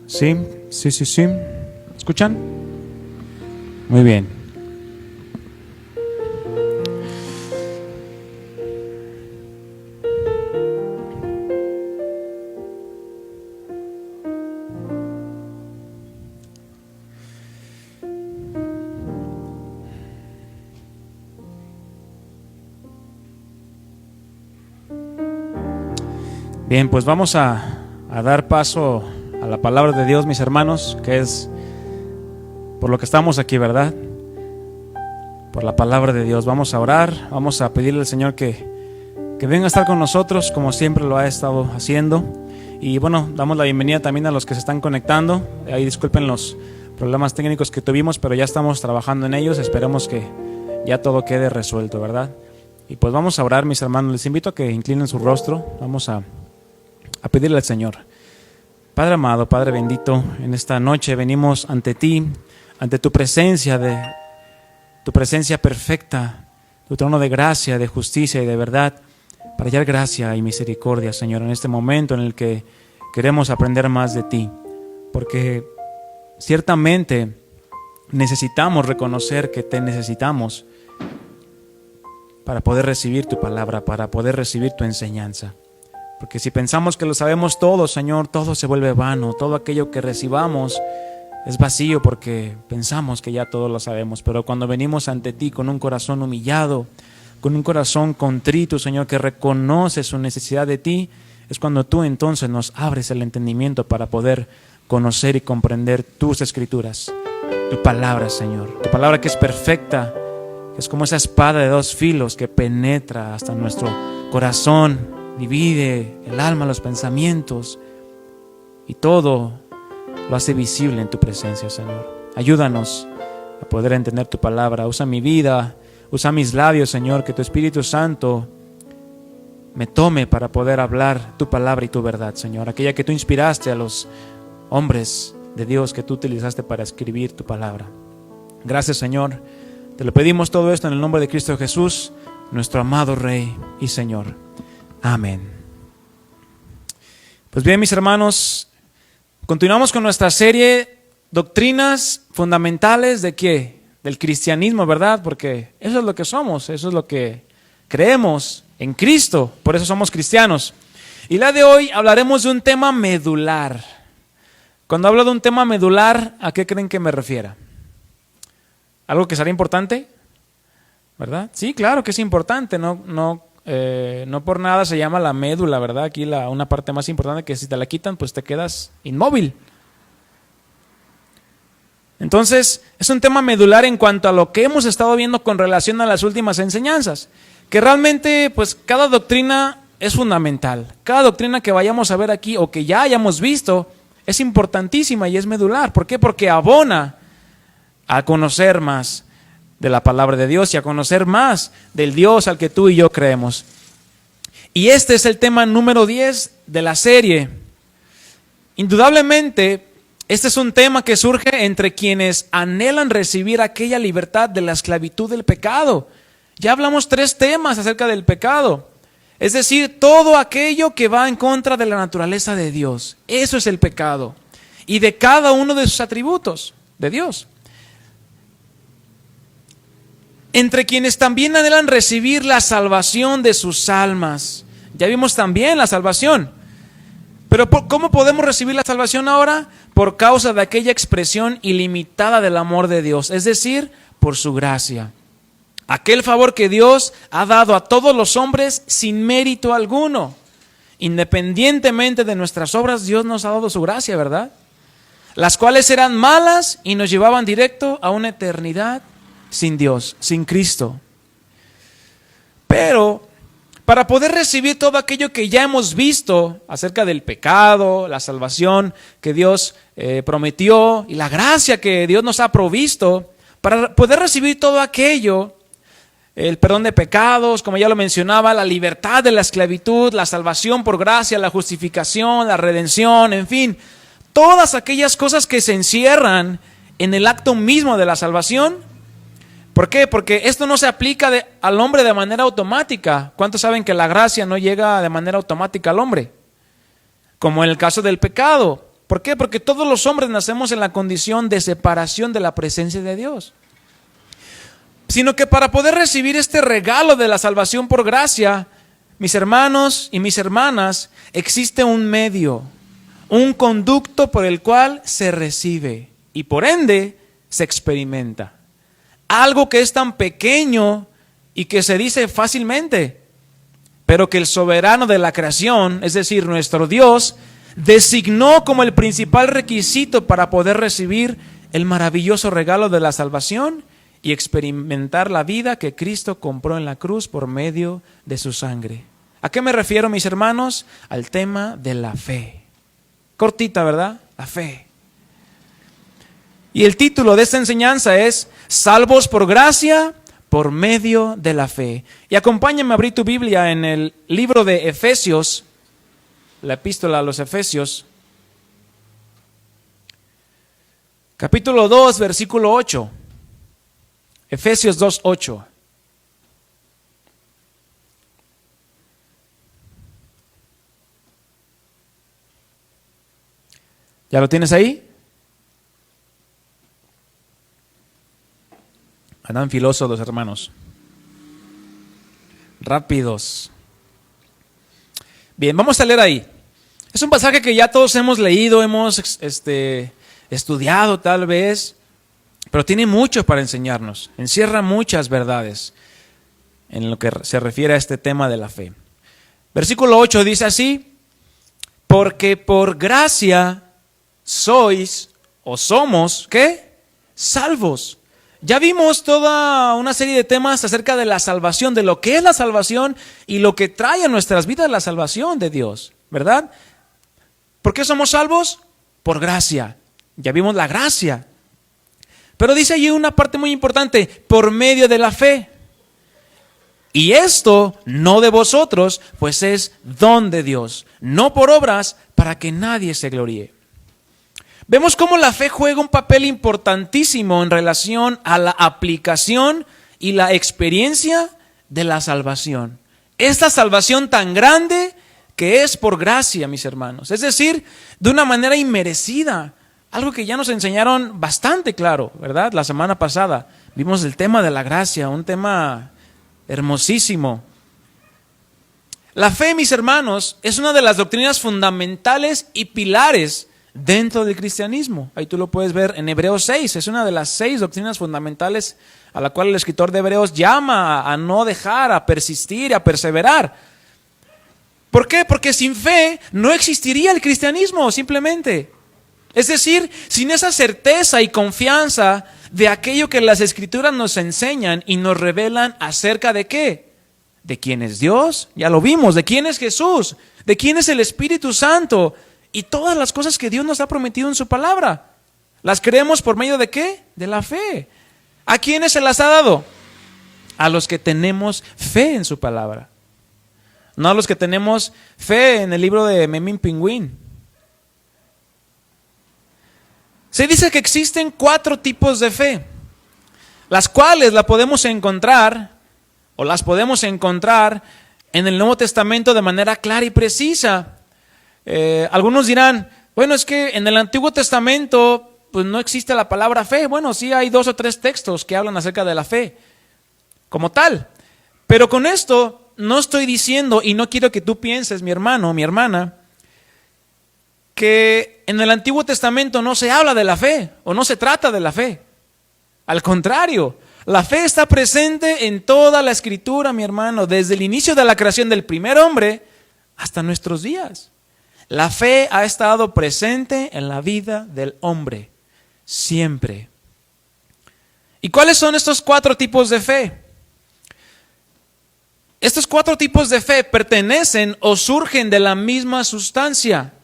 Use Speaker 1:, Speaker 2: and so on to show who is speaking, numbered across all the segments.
Speaker 1: Sí. ¿Escuchan? Muy bien. Bien, pues vamos a dar paso a la palabra de Dios, mis hermanos, que es por lo que estamos aquí, ¿verdad? Por la palabra de Dios. Vamos a orar, vamos a pedirle al Señor que venga a estar con nosotros como siempre lo ha estado haciendo. Y bueno, damos la bienvenida también a los que se están conectando. Ahí disculpen los problemas técnicos que tuvimos, pero ya estamos trabajando en ellos. Esperemos que ya todo quede resuelto, ¿verdad? Y pues vamos a orar, mis hermanos. Les invito a que inclinen su rostro. Vamos a pedirle al Señor. Padre amado, Padre bendito, en esta noche venimos ante ti, ante tu presencia perfecta, tu trono de gracia, de justicia y de verdad, para hallar gracia y misericordia, Señor, en este momento en el que queremos aprender más de ti, porque ciertamente necesitamos reconocer que te necesitamos para poder recibir tu palabra, para poder recibir tu enseñanza. Porque si pensamos que lo sabemos todo, Señor, todo se vuelve vano. Todo aquello que recibamos es vacío porque pensamos que ya todo lo sabemos. Pero cuando venimos ante ti con un corazón humillado, con un corazón contrito, Señor, que reconoce su necesidad de ti, es cuando tú entonces nos abres el entendimiento para poder conocer y comprender tus escrituras, tu palabra, Señor. Tu palabra que es perfecta, que es como esa espada de dos filos que penetra hasta nuestro corazón, divide el alma, los pensamientos y todo lo hace visible en tu presencia, Señor. Ayúdanos a poder entender tu palabra. Usa mi vida, usa mis labios, Señor, que tu Espíritu Santo me tome para poder hablar tu palabra y tu verdad, Señor. Aquella que tú inspiraste a los hombres de Dios que tú utilizaste para escribir tu palabra. Gracias, Señor. Te lo pedimos todo esto en el nombre de Cristo Jesús, nuestro amado Rey y Señor. Amén. Pues bien, mis hermanos, continuamos con nuestra serie Doctrinas Fundamentales ¿de qué? Del cristianismo, ¿verdad? Porque eso es lo que somos, eso es lo que creemos en Cristo, por eso somos cristianos. Y la de hoy hablaremos de un tema medular. Cuando hablo de un tema medular, ¿a qué creen que me refiera? ¿Algo que será importante? ¿Verdad? Sí, claro que es importante, no por nada se llama la médula, ¿verdad? Aquí una parte más importante que si te la quitan, pues te quedas inmóvil. Entonces, es un tema medular en cuanto a lo que hemos estado viendo con relación a las últimas enseñanzas, que realmente, pues cada doctrina es fundamental. Cada doctrina que vayamos a ver aquí o que ya hayamos visto es importantísima y es medular. ¿Por qué? Porque abona a conocer más de la palabra de Dios y a conocer más del Dios al que tú y yo creemos. Y este es el tema número 10 de la serie. Indudablemente, este es un tema que surge entre quienes anhelan recibir aquella libertad de la esclavitud del pecado. Ya hablamos 3 temas acerca del pecado. Es decir, todo aquello que va en contra de la naturaleza de Dios. Eso es el pecado. Y de cada uno de sus atributos de Dios. Entre quienes también anhelan recibir la salvación de sus almas. Ya vimos también la salvación. Pero ¿cómo podemos recibir la salvación ahora? Por causa de aquella expresión ilimitada del amor de Dios. Es decir, por su gracia. Aquel favor que Dios ha dado a todos los hombres sin mérito alguno. Independientemente de nuestras obras, Dios nos ha dado su gracia, ¿verdad? Las cuales eran malas y nos llevaban directo a una eternidad sin Dios, sin Cristo. Pero para poder recibir todo aquello que ya hemos visto acerca del pecado, la salvación que Dios prometió y la gracia que Dios nos ha provisto, para poder recibir todo aquello, el perdón de pecados, como ya lo mencionaba, la libertad de la esclavitud, la salvación por gracia, la justificación, la redención, en fin, todas aquellas cosas que se encierran en el acto mismo de la salvación. ¿Por qué? Porque esto no se aplica al hombre de manera automática. ¿Cuántos saben que la gracia no llega de manera automática al hombre? Como en el caso del pecado. ¿Por qué? Porque todos los hombres nacemos en la condición de separación de la presencia de Dios. Sino que para poder recibir este regalo de la salvación por gracia, mis hermanos y mis hermanas, existe un medio, un conducto por el cual se recibe y por ende se experimenta. Algo que es tan pequeño y que se dice fácilmente, pero que el soberano de la creación, es decir, nuestro Dios, designó como el principal requisito para poder recibir el maravilloso regalo de la salvación y experimentar la vida que Cristo compró en la cruz por medio de su sangre. ¿A qué me refiero, mis hermanos? Al tema de la fe. Cortita, ¿verdad? La fe. Y el título de esta enseñanza es Salvos por gracia por medio de la fe. Y acompáñame a abrir tu Biblia en el libro de Efesios, la epístola a los Efesios, capítulo 2, versículo 8. Efesios 2:8. ¿Ya lo tienes ahí? Andan filosos los hermanos. Rápidos. Bien, vamos a leer ahí. Es un pasaje que ya todos hemos leído, hemos estudiado tal vez, pero tiene mucho para enseñarnos. Encierra muchas verdades en lo que se refiere a este tema de la fe. Versículo 8 dice así: porque por gracia sois o somos, ¿qué? Salvos. Ya vimos toda una serie de temas acerca de la salvación, de lo que es la salvación y lo que trae a nuestras vidas la salvación de Dios, ¿verdad? ¿Por qué somos salvos? Por gracia. Ya vimos la gracia. Pero dice allí una parte muy importante: por medio de la fe. Y esto no de vosotros, pues es don de Dios, no por obras, para que nadie se gloríe. Vemos cómo la fe juega un papel importantísimo en relación a la aplicación y la experiencia de la salvación. Esta salvación tan grande que es por gracia, mis hermanos. Es decir, de una manera inmerecida. Algo que ya nos enseñaron bastante claro, ¿verdad? La semana pasada vimos el tema de la gracia, un tema hermosísimo. La fe, mis hermanos, es una de las doctrinas fundamentales y pilares dentro del cristianismo. Ahí tú lo puedes ver en Hebreos 6. Es una de las 6 doctrinas fundamentales a la cual el escritor de Hebreos llama a no dejar, a persistir, a perseverar. ¿Por qué? Porque sin fe no existiría el cristianismo, simplemente. Es decir, sin esa certeza y confianza de aquello que las Escrituras nos enseñan y nos revelan acerca de ¿qué? De quién es Dios, ya lo vimos, de quién es Jesús, de quién es el Espíritu Santo y todas las cosas que Dios nos ha prometido en su palabra. Las creemos por medio de ¿qué? De la fe. ¿A quiénes se las ha dado? A los que tenemos fe en su palabra. No a los que tenemos fe en el libro de Memín Pingüín. Se dice que existen 4 tipos de fe, las cuales las podemos encontrar en el Nuevo Testamento de manera clara y precisa. Algunos dirán, bueno, es que en el Antiguo Testamento pues no existe la palabra fe. Bueno, sí hay 2 o 3 textos que hablan acerca de la fe como tal. Pero con esto no estoy diciendo, y no quiero que tú pienses, mi hermano, mi hermana, que en el Antiguo Testamento no se habla de la fe o no se trata de la fe. Al contrario, la fe está presente en toda la Escritura, mi hermano, desde el inicio de la creación del primer hombre hasta nuestros días. La fe ha estado presente en la vida del hombre, siempre. ¿Y cuáles son estos 4 tipos de fe? Estos 4 tipos de fe pertenecen o surgen de la misma sustancia.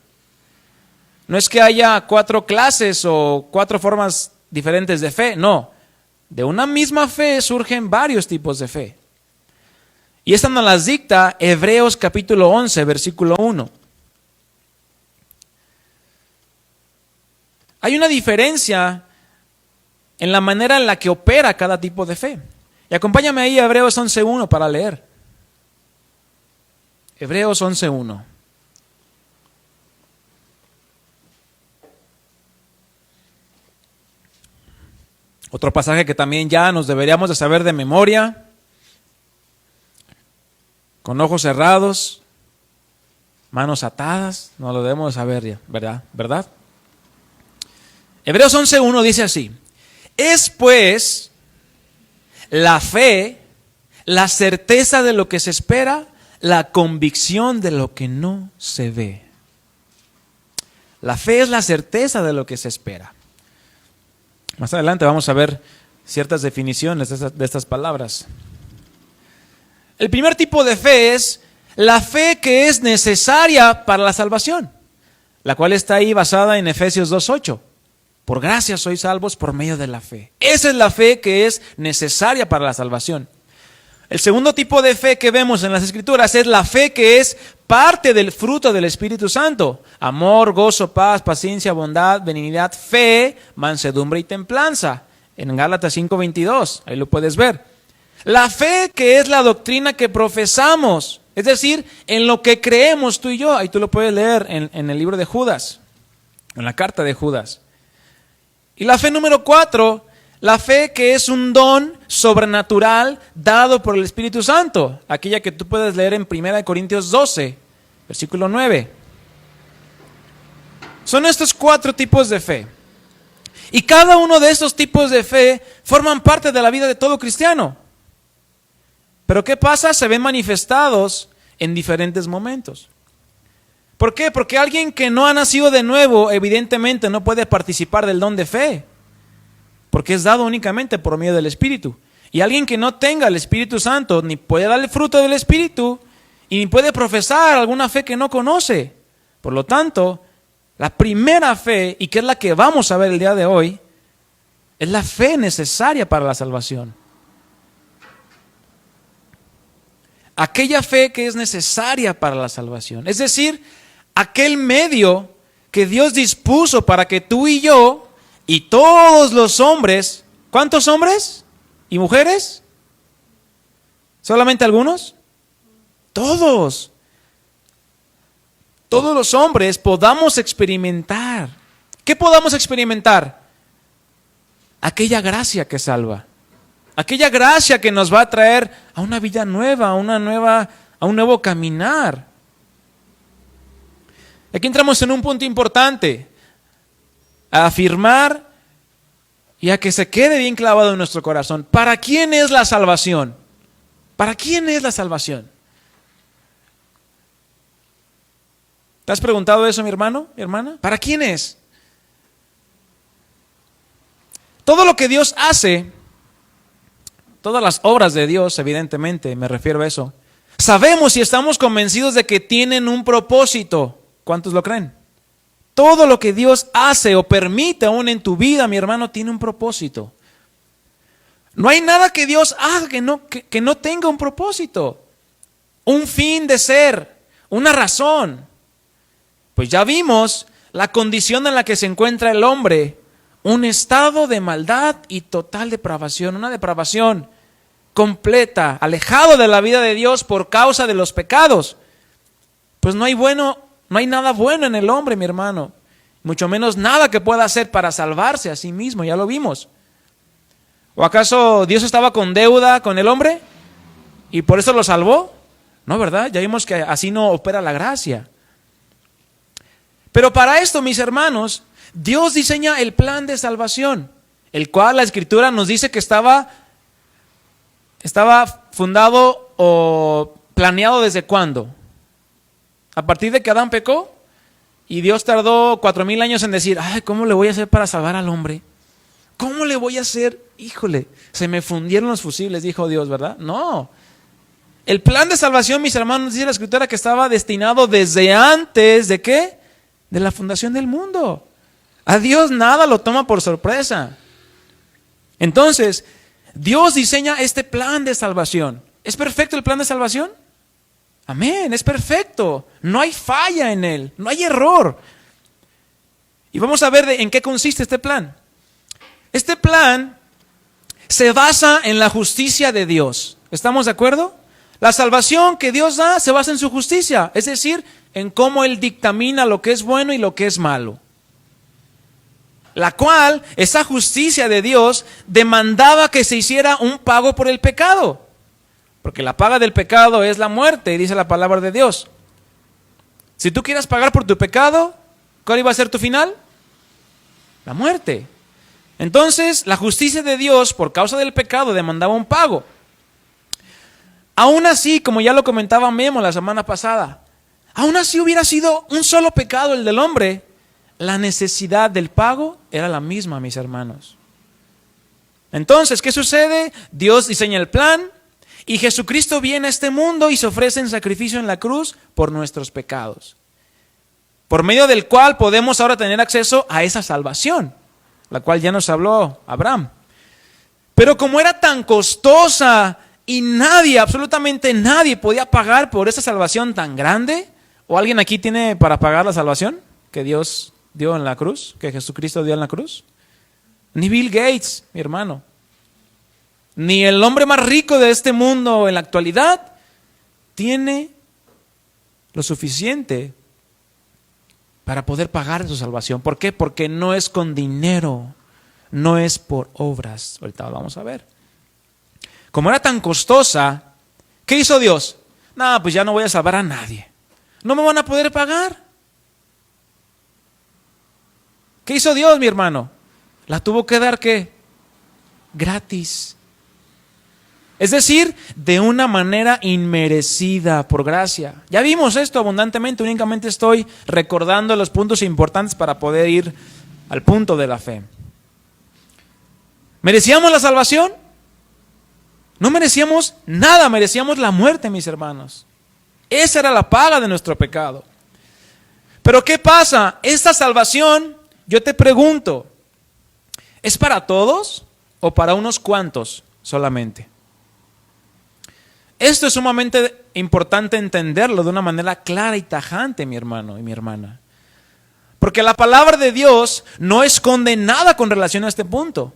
Speaker 1: No es que haya 4 clases o 4 formas diferentes de fe, no. De una misma fe surgen varios tipos de fe. Y esta nos las dicta Hebreos capítulo 11, versículo 1. Hay una diferencia en la manera en la que opera cada tipo de fe. Y acompáñame ahí a Hebreos 11.1 para leer. Hebreos 11.1. Otro pasaje que también ya nos deberíamos de saber de memoria, con ojos cerrados, manos atadas, no lo debemos saber ya, ¿verdad? Hebreos 11.1 dice así: es pues la fe, la certeza de lo que se espera, la convicción de lo que no se ve. La fe es la certeza de lo que se espera. Más adelante vamos a ver ciertas definiciones de estas palabras. El primer tipo de fe es la fe que es necesaria para la salvación, la cual está ahí basada en Efesios 2.8. Por gracia sois salvos por medio de la fe. Esa es la fe que es necesaria para la salvación. El segundo tipo de fe que vemos en las Escrituras es la fe que es parte del fruto del Espíritu Santo: amor, gozo, paz, paciencia, bondad, benignidad, fe, mansedumbre y templanza. En Gálatas 5.22, ahí lo puedes ver. La fe que es la doctrina que profesamos, es decir, en lo que creemos tú y yo. Ahí tú lo puedes leer en el libro de Judas, en la carta de Judas. Y la fe número 4, la fe que es un don sobrenatural dado por el Espíritu Santo, aquella que tú puedes leer en 1 Corintios 12, versículo 9. Son estos 4 tipos de fe. Y cada uno de estos tipos de fe forman parte de la vida de todo cristiano. Pero ¿qué pasa? Se ven manifestados en diferentes momentos. ¿Por qué? Porque alguien que no ha nacido de nuevo, evidentemente no puede participar del don de fe, porque es dado únicamente por medio del Espíritu. Y alguien que no tenga el Espíritu Santo ni puede dar el fruto del Espíritu y ni puede profesar alguna fe que no conoce. Por lo tanto, la primera fe, y que es la que vamos a ver el día de hoy, es la fe necesaria para la salvación. Aquella fe que es necesaria para la salvación. Es decir, aquel medio que Dios dispuso para que tú y yo y todos los hombres, ¿cuántos hombres y mujeres? ¿Solamente algunos? Todos los hombres podamos experimentar. ¿Qué podamos experimentar? Aquella gracia que salva. Aquella gracia que nos va a traer a una vida nueva, a un nuevo caminar. Aquí entramos en un punto importante, a afirmar y a que se quede bien clavado en nuestro corazón. ¿Para quién es la salvación? ¿Para quién es la salvación? ¿Te has preguntado eso, mi hermano, mi hermana? ¿Para quién es? Todo lo que Dios hace, todas las obras de Dios, evidentemente, me refiero a eso, sabemos y estamos convencidos de que tienen un propósito. ¿Cuántos lo creen? Todo lo que Dios hace o permite aún en tu vida, mi hermano, tiene un propósito. No hay nada que Dios haga que no tenga un propósito, un fin de ser, una razón. Pues ya vimos la condición en la que se encuentra el hombre, un estado de maldad y total depravación, una depravación completa, alejado de la vida de Dios por causa de los pecados. Pues no hay nada bueno en el hombre, mi hermano, mucho menos nada que pueda hacer para salvarse a sí mismo, ya lo vimos. ¿O acaso Dios estaba con deuda con el hombre y por eso lo salvó? No, ¿verdad? Ya vimos que así no opera la gracia. Pero para esto, mis hermanos, Dios diseña el plan de salvación, el cual la Escritura nos dice que estaba fundado o planeado ¿desde cuándo? A partir de que Adán pecó y Dios tardó 4,000 años en decir, ay, ¿cómo le voy a hacer para salvar al hombre? ¿Cómo le voy a hacer? Híjole, se me fundieron los fusibles, dijo Dios, ¿verdad? No. El plan de salvación, mis hermanos, dice la Escritura que estaba destinado desde antes ¿de qué? De la fundación del mundo. A Dios nada lo toma por sorpresa. Entonces, Dios diseña este plan de salvación. ¿Es perfecto el plan de salvación? Amén, es perfecto. No hay falla en él, no hay error. Y vamos a ver en qué consiste este plan. Este plan se basa en la justicia de Dios. ¿Estamos de acuerdo? La salvación que Dios da se basa en su justicia, es decir, en cómo Él dictamina lo que es bueno y lo que es malo. La cual, esa justicia de Dios, demandaba que se hiciera un pago por el pecado. Porque la paga del pecado es la muerte, dice la palabra de Dios. Si tú quieres pagar por tu pecado, ¿cuál iba a ser tu final? La muerte. Entonces, la justicia de Dios, por causa del pecado, demandaba un pago. Aún así, como ya lo comentaba Memo la semana pasada, aún así hubiera sido un solo pecado el del hombre, la necesidad del pago era la misma, mis hermanos. Entonces, ¿qué sucede? Dios diseña el plan y Jesucristo viene a este mundo y se ofrece en sacrificio en la cruz por nuestros pecados, por medio del cual podemos ahora tener acceso a esa salvación, la cual ya nos habló Abraham. Pero como era tan costosa y nadie, absolutamente nadie podía pagar por esa salvación tan grande, ¿o alguien aquí tiene para pagar la salvación que Dios dio en la cruz, que Jesucristo dio en la cruz? Ni Bill Gates, mi hermano, ni el hombre más rico de este mundo en la actualidad tiene lo suficiente para poder pagar su salvación. ¿Por qué? Porque no es con dinero, no es por obras. Ahorita lo vamos a ver. Como era tan costosa, ¿qué hizo Dios? No, pues ya no voy a salvar a nadie. No me van a poder pagar. ¿Qué hizo Dios, mi hermano? La tuvo que dar, ¿qué? Gratis. Es decir, de una manera inmerecida, por gracia. Ya vimos esto abundantemente, únicamente estoy recordando los puntos importantes para poder ir al punto de la fe. ¿Merecíamos la salvación? No merecíamos nada, merecíamos la muerte, mis hermanos. Esa era la paga de nuestro pecado. Pero ¿qué pasa? Esta salvación, yo te pregunto, ¿es para todos o para unos cuantos solamente? Esto es sumamente importante entenderlo de una manera clara y tajante, mi hermano y mi hermana. Porque la palabra de Dios no esconde nada con relación a este punto.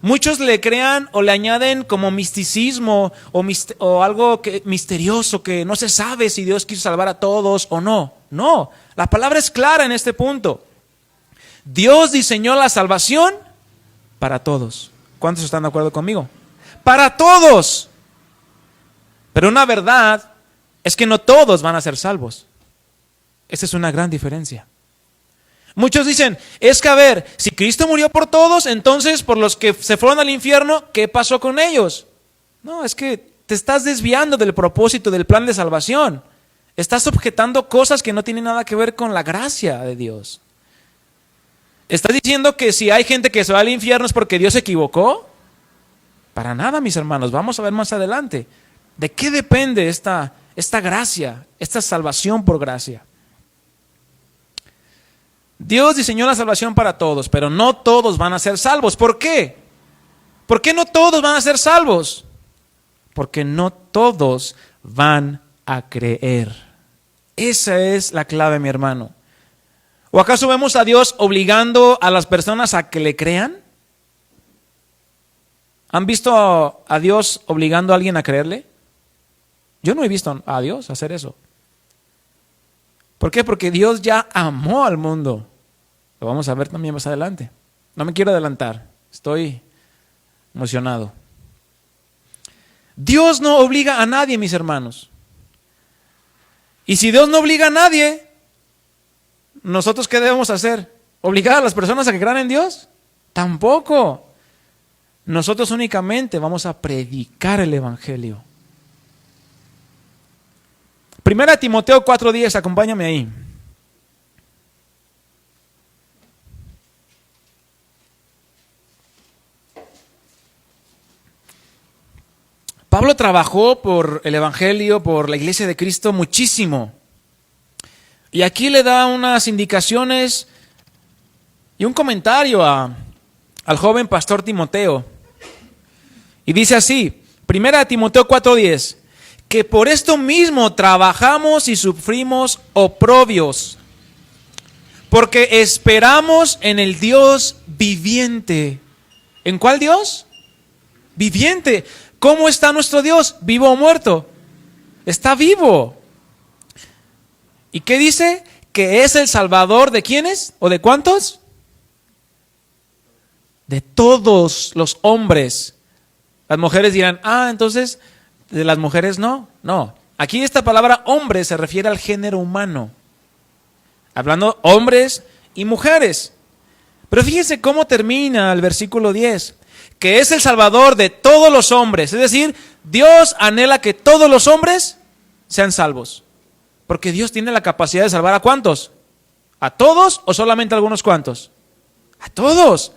Speaker 1: Muchos le crean o le añaden como misticismo o algo misterioso que no se sabe si Dios quiso salvar a todos o no. No, la palabra es clara en este punto. Dios diseñó la salvación para todos. ¿Cuántos están de acuerdo conmigo? Para todos. Pero una verdad es que no todos van a ser salvos. Esa es una gran diferencia. Muchos dicen, es que a ver, si Cristo murió por todos, entonces por los que se fueron al infierno, ¿qué pasó con ellos? No, es que te estás desviando del propósito del plan de salvación. Estás objetando cosas que no tienen nada que ver con la gracia de Dios. ¿Estás diciendo que si hay gente que se va al infierno es porque Dios se equivocó? Para nada, mis hermanos, vamos a ver más adelante. ¿De qué depende esta gracia, esta salvación por gracia? Dios diseñó la salvación para todos, pero no todos van a ser salvos. ¿Por qué? ¿Por qué no todos van a ser salvos? Porque no todos van a creer. Esa es la clave, mi hermano. ¿O acaso vemos a Dios obligando a las personas a que le crean? ¿Han visto a Dios obligando a alguien a creerle? Yo no he visto a Dios hacer eso. ¿Por qué? Porque Dios ya amó al mundo. Lo vamos a ver también más adelante. No me quiero adelantar, estoy emocionado. Dios no obliga a nadie, mis hermanos. Y si Dios no obliga a nadie, ¿nosotros qué debemos hacer? ¿Obligar a las personas a que crean en Dios? Tampoco. Nosotros únicamente vamos a predicar el Evangelio. 1 Timoteo 4:10, acompáñame ahí. Pablo trabajó por el Evangelio, por la Iglesia de Cristo muchísimo. Y aquí le da unas indicaciones y un comentario al joven pastor Timoteo. Y dice así, 1 Timoteo 4:10, que por esto mismo trabajamos y sufrimos oprobios, porque esperamos en el Dios viviente. ¿En cuál Dios? Viviente. ¿Cómo está nuestro Dios? ¿Vivo o muerto? Está vivo. ¿Y qué dice? Que es el Salvador ¿de quiénes? ¿O de cuántos? De todos los hombres. Las mujeres dirán, entonces de las mujeres no. No. Aquí esta palabra hombre se refiere al género humano. Hablando hombres y mujeres. Pero fíjense cómo termina el versículo 10. Que es el Salvador de todos los hombres. Es decir, Dios anhela que todos los hombres sean salvos. Porque Dios tiene la capacidad de salvar ¿a cuántos? ¿A todos o solamente a algunos cuantos? A todos.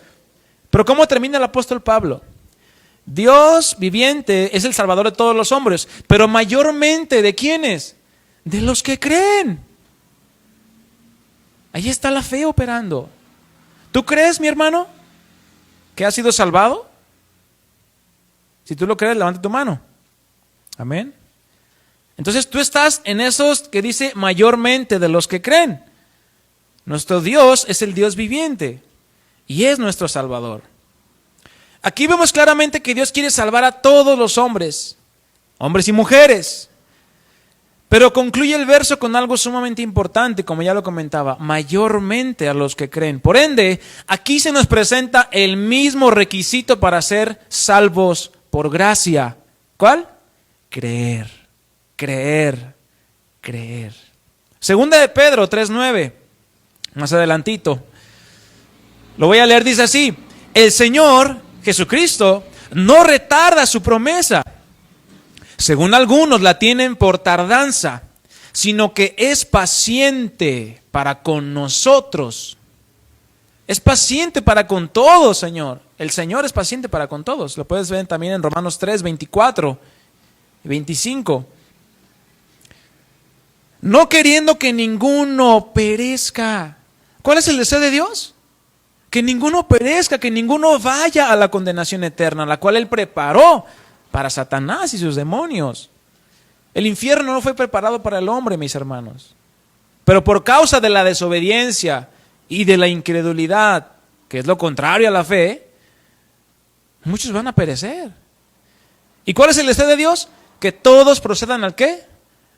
Speaker 1: Pero ¿cómo termina el apóstol Pablo? Dios viviente es el Salvador de todos los hombres, pero mayormente ¿de quiénes? De los que creen. Ahí está la fe operando. ¿Tú crees, mi hermano, que has sido salvado? Si tú lo crees, levanta tu mano. Amén. Entonces tú estás en esos que dice mayormente de los que creen. Nuestro Dios es el Dios viviente y es nuestro Salvador. Aquí vemos claramente que Dios quiere salvar a todos los hombres, hombres y mujeres. Pero concluye el verso con algo sumamente importante, como ya lo comentaba, mayormente a los que creen. Por ende, aquí se nos presenta el mismo requisito para ser salvos por gracia. ¿Cuál? Creer, creer, creer. Segunda de Pedro 3:9, más adelantito. Lo voy a leer, dice así: el Señor Jesucristo no retarda su promesa, según algunos la tienen por tardanza, sino que es paciente para con nosotros. Es paciente para con todos, Señor. El Señor es paciente para con todos. Lo puedes ver también en Romanos 3, 24 y 25. No queriendo que ninguno perezca. ¿Cuál es el deseo de Dios? Que ninguno perezca, que ninguno vaya a la condenación eterna, la cual Él preparó para Satanás y sus demonios. El infierno no fue preparado para el hombre, mis hermanos. Pero por causa de la desobediencia y de la incredulidad, que es lo contrario a la fe, muchos van a perecer. ¿Y cuál es el deseo de Dios? Que todos procedan ¿al qué?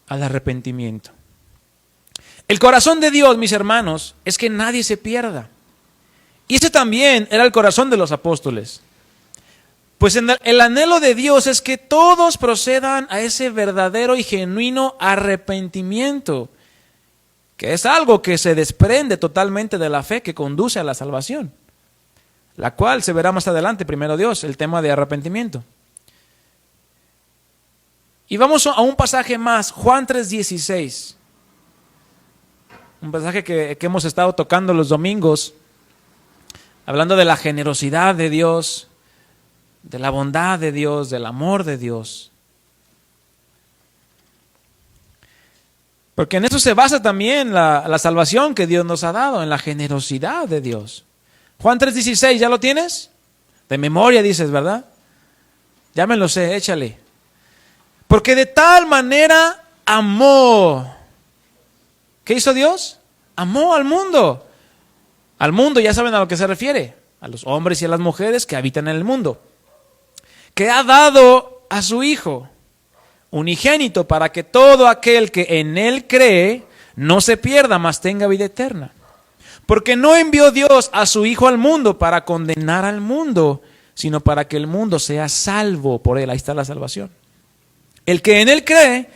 Speaker 1: Al arrepentimiento. El corazón de Dios, mis hermanos, es que nadie se pierda. Y ese también era el corazón de los apóstoles. Pues el anhelo de Dios es que todos procedan a ese verdadero y genuino arrepentimiento, que es algo que se desprende totalmente de la fe que conduce a la salvación, la cual se verá más adelante, primero Dios, el tema de arrepentimiento. Y vamos a un pasaje más, Juan 3:16, un pasaje que hemos estado tocando los domingos, hablando de la generosidad de Dios, de la bondad de Dios, del amor de Dios. Porque en eso se basa también la salvación que Dios nos ha dado, en la generosidad de Dios. Juan 3:16, ¿ya lo tienes? De memoria dices, ¿verdad? Ya me lo sé, échale. Porque de tal manera amó. ¿Qué hizo Dios? Amó al mundo. Al mundo, ya saben a lo que se refiere, a los hombres y a las mujeres que habitan en el mundo, que ha dado a su Hijo unigénito para que todo aquel que en Él cree no se pierda, mas tenga vida eterna. Porque no envió Dios a su Hijo al mundo para condenar al mundo, sino para que el mundo sea salvo por Él. Ahí está la salvación. El que en Él cree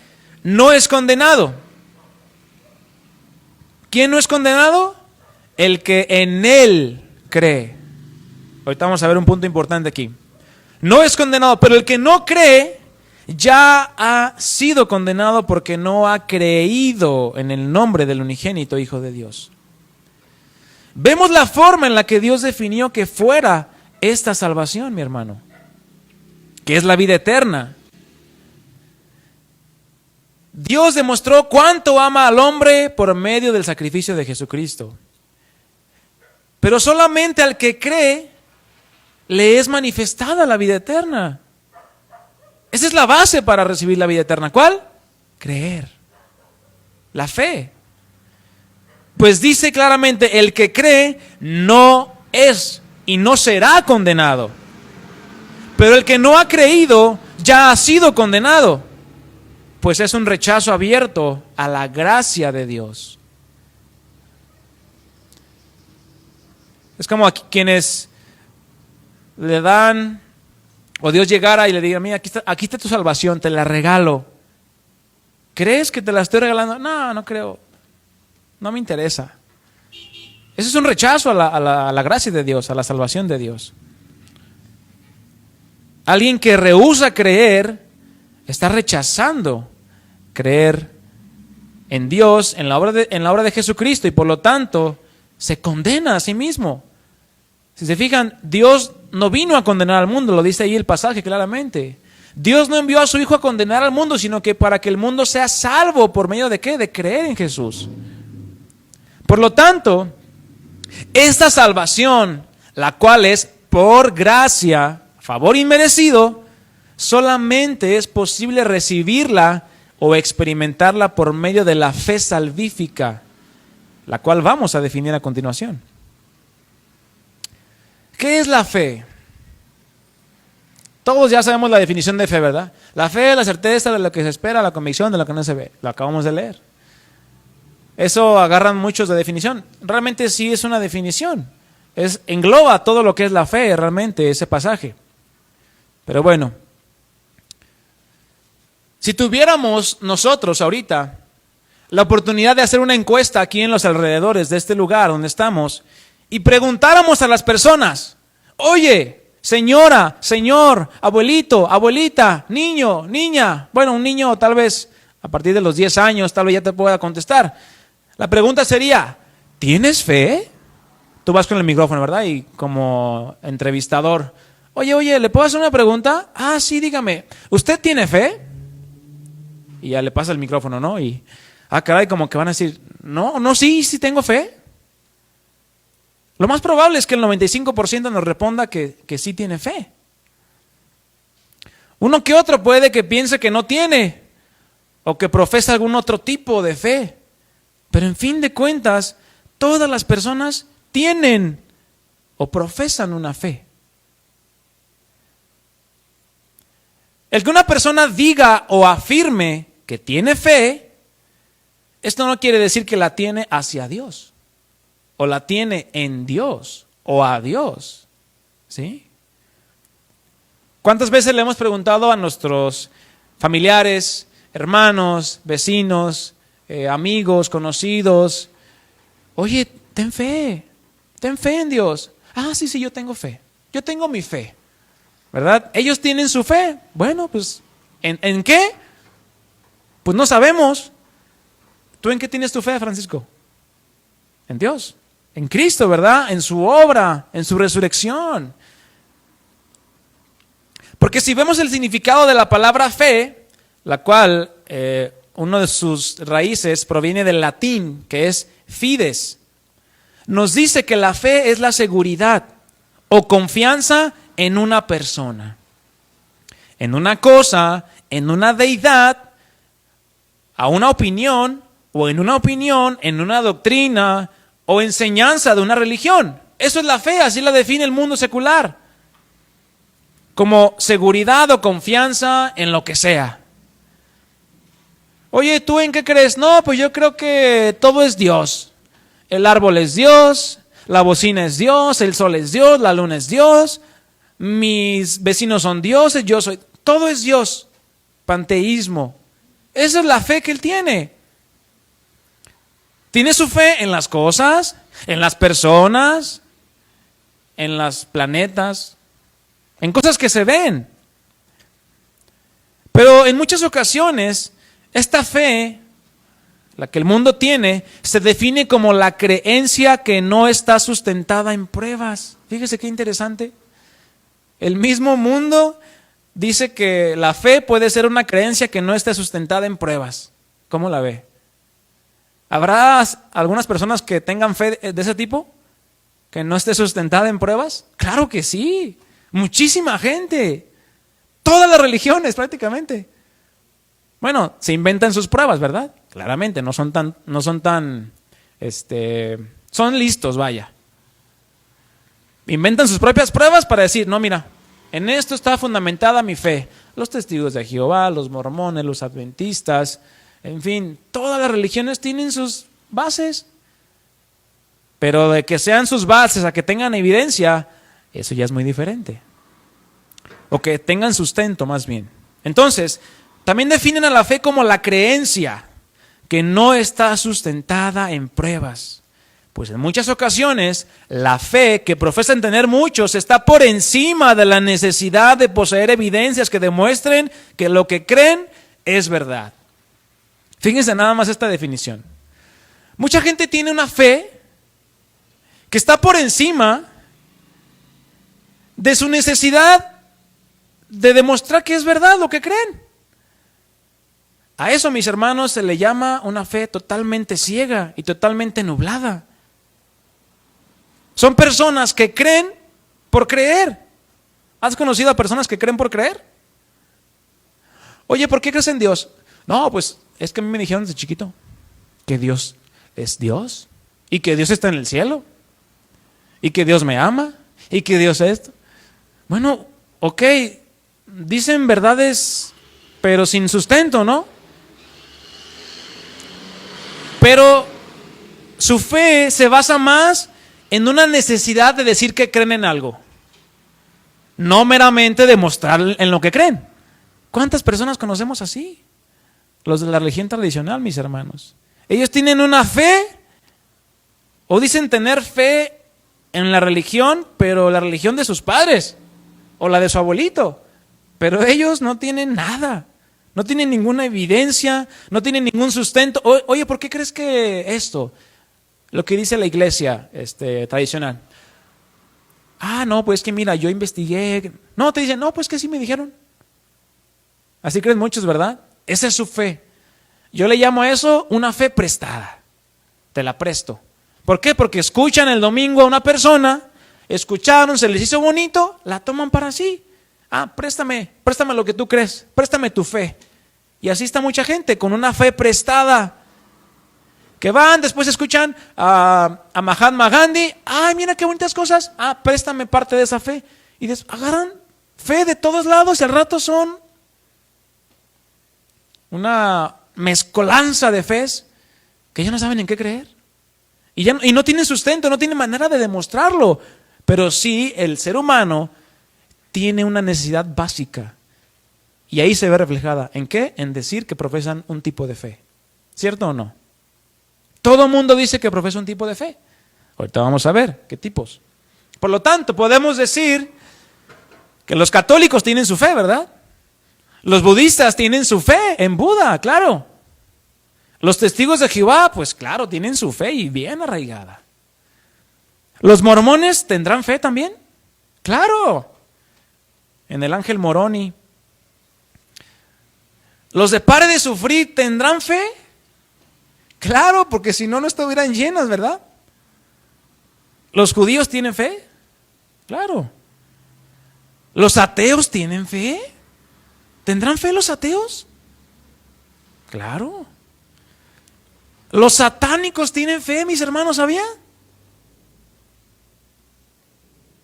Speaker 1: no es condenado. ¿Quién no es condenado? El que en Él cree. Ahorita vamos a ver un punto importante aquí. No es condenado, pero el que no cree ya ha sido condenado porque no ha creído en el nombre del unigénito Hijo de Dios. Vemos la forma en la que Dios definió que fuera esta salvación, mi hermano, que es la vida eterna. Dios demostró cuánto ama al hombre por medio del sacrificio de Jesucristo. Pero solamente al que cree le es manifestada la vida eterna. Esa es la base para recibir la vida eterna. ¿Cuál? Creer. La fe. Pues dice claramente, el que cree no es y no será condenado. Pero el que no ha creído ya ha sido condenado, pues es un rechazo abierto a la gracia de Dios. Es como a quienes le dan, o Dios llegara y le diga, mira, aquí está tu salvación, te la regalo. ¿Crees que te la estoy regalando? No, no creo. No me interesa. Ese es un rechazo a la gracia de Dios, a la salvación de Dios. Alguien que rehúsa creer está rechazando creer en Dios, en la obra de Jesucristo, y por lo tanto se condena a sí mismo. Si se fijan, Dios no vino a condenar al mundo, lo dice ahí el pasaje claramente. Dios no envió a su Hijo a condenar al mundo, sino que para que el mundo sea salvo. ¿Por medio de qué? De creer en Jesús. Por lo tanto, esta salvación, la cual es por gracia, favor inmerecido, solamente es posible recibirla o experimentarla por medio de la fe salvífica, la cual vamos a definir a continuación. ¿Qué es la fe? Todos ya sabemos la definición de fe, ¿verdad? La fe es la certeza de lo que se espera, la convicción de lo que no se ve. Lo acabamos de leer. Eso agarran muchos de definición. Realmente sí es una definición. Engloba todo lo que es la fe, realmente, ese pasaje. Pero bueno, si tuviéramos nosotros ahorita la oportunidad de hacer una encuesta aquí en los alrededores de este lugar donde estamos y preguntáramos a las personas, oye, señora, señor, abuelito, abuelita, niño, niña, bueno, un niño tal vez a partir de los 10 años tal vez ya te pueda contestar. La pregunta sería, ¿tienes fe? Tú vas con el micrófono, ¿verdad? Y como entrevistador, oye, ¿le puedo hacer una pregunta? Ah, sí, dígame, ¿usted tiene fe? Y ya le pasa el micrófono, ¿no? Y, caray, como que van a decir, no, sí tengo fe. Lo más probable es que el 95% nos responda que sí tiene fe. Uno que otro puede que piense que no tiene, o que profesa algún otro tipo de fe. Pero en fin de cuentas, todas las personas tienen o profesan una fe. El que una persona diga o afirme que tiene fe, esto no quiere decir que la tiene hacia Dios, o la tiene en Dios, o a Dios. ¿Sí? ¿Cuántas veces le hemos preguntado a nuestros familiares, hermanos, vecinos, amigos, conocidos, oye, ten fe en Dios? Ah, sí, yo tengo fe, yo tengo mi fe, ¿verdad? Ellos tienen su fe. Bueno, pues, ¿en qué? Pues no sabemos. ¿Tú en qué tienes tu fe, Francisco? En Dios, en Cristo, ¿verdad? En su obra, en su resurrección. Porque si vemos el significado de la palabra fe, la cual uno de sus raíces proviene del latín, que es fides, nos dice que la fe es la seguridad o confianza en una persona, en una cosa, en una deidad, a una opinión, o en una opinión, en una doctrina o enseñanza de una religión. Eso es la fe, así la define el mundo secular, como seguridad o confianza en lo que sea. Oye, ¿tú en qué crees? No, pues yo creo que todo es Dios. El árbol es Dios, la bocina es Dios, el sol es Dios, la luna es Dios, mis vecinos son dioses, yo soy... Todo es Dios. Panteísmo. Esa es la fe que él tiene. Tiene su fe en las cosas, en las personas, en los planetas, en cosas que se ven. Pero en muchas ocasiones, esta fe, la que el mundo tiene, se define como la creencia que no está sustentada en pruebas. Fíjese qué interesante. El mismo mundo dice que la fe puede ser una creencia que no esté sustentada en pruebas. ¿Cómo la ve? ¿Habrá algunas personas que tengan fe de ese tipo? ¿Que no esté sustentada en pruebas? Claro que sí. Muchísima gente. Todas las religiones prácticamente. Bueno, se inventan sus pruebas, ¿verdad? Claramente, son listos, vaya. Inventan sus propias pruebas para decir, no, mira, En esto está fundamentada mi fe. Los testigos de Jehová, los mormones, los adventistas, en fin, todas las religiones tienen sus bases. Pero de que sean sus bases a que tengan evidencia, eso ya es muy diferente. O que tengan sustento más bien. Entonces, también definen a la fe como la creencia que no está sustentada en pruebas. Pues en muchas ocasiones la fe que profesan tener muchos está por encima de la necesidad de poseer evidencias que demuestren que lo que creen es verdad. Fíjense nada más esta definición. Mucha gente tiene una fe que está por encima de su necesidad de demostrar que es verdad lo que creen. A eso, mis hermanos, se le llama una fe totalmente ciega y totalmente nublada. Son personas que creen por creer. ¿Has conocido a personas que creen por creer? Oye, ¿por qué crees en Dios? No, pues es que a mí me dijeron desde chiquito que Dios es Dios y que Dios está en el cielo y que Dios me ama y que Dios es esto. Bueno, ok, dicen verdades pero sin sustento, ¿no? Pero su fe se basa más en una necesidad de decir que creen en algo, no meramente demostrar en lo que creen. ¿Cuántas personas conocemos así? Los de la religión tradicional, mis hermanos. Ellos tienen una fe, o dicen tener fe en la religión, pero la religión de sus padres, o la de su abuelito. Pero ellos no tienen nada, no tienen ninguna evidencia, no tienen ningún sustento. Oye, ¿por qué crees que esto? Lo que dice la iglesia tradicional. Ah, no, pues que mira, yo investigué. No, te dicen, no, pues que sí me dijeron. Así creen muchos, ¿verdad? Esa es su fe. Yo le llamo a eso una fe prestada. Te la presto. ¿Por qué? Porque escuchan el domingo a una persona, escucharon, se les hizo bonito, la toman para sí. Ah, préstame lo que tú crees, préstame tu fe. Y así está mucha gente con una fe prestada. Que van, después escuchan a Mahatma Gandhi. Ay, mira qué bonitas cosas. Ah, préstame parte de esa fe. Y agarran fe de todos lados y al rato son una mezcolanza de fes que ya no saben en qué creer. Y no tienen sustento, no tienen manera de demostrarlo. Pero sí, el ser humano tiene una necesidad básica. Y ahí se ve reflejada. ¿En qué? En decir que profesan un tipo de fe. ¿Cierto o no? Todo mundo dice que profesa un tipo de fe. Ahorita vamos a ver qué tipos. Por lo tanto, podemos decir que los católicos tienen su fe, ¿verdad? Los budistas tienen su fe en Buda, claro. Los testigos de Jehová, pues claro, tienen su fe y bien arraigada. ¿Los mormones tendrán fe también? Claro. En el ángel Moroni. ¿Los de Pare de Sufrir tendrán fe? Claro, porque si no, no estuvieran llenas, ¿verdad? ¿Los judíos tienen fe? Claro. ¿Los ateos tienen fe? ¿Tendrán fe los ateos? Claro. ¿Los satánicos tienen fe, mis hermanos, sabían?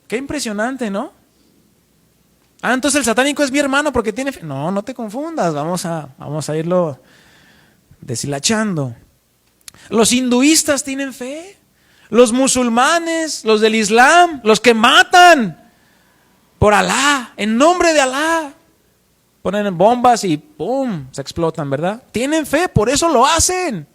Speaker 1: Qué impresionante, ¿no? Ah, entonces el satánico es mi hermano porque tiene fe. No, no te confundas, vamos a irlo deshilachando. Los hinduistas tienen fe, los musulmanes, los del Islam, los que matan por Alá, en nombre de Alá, ponen bombas y ¡pum!, se explotan, ¿verdad? Tienen fe, por eso lo hacen.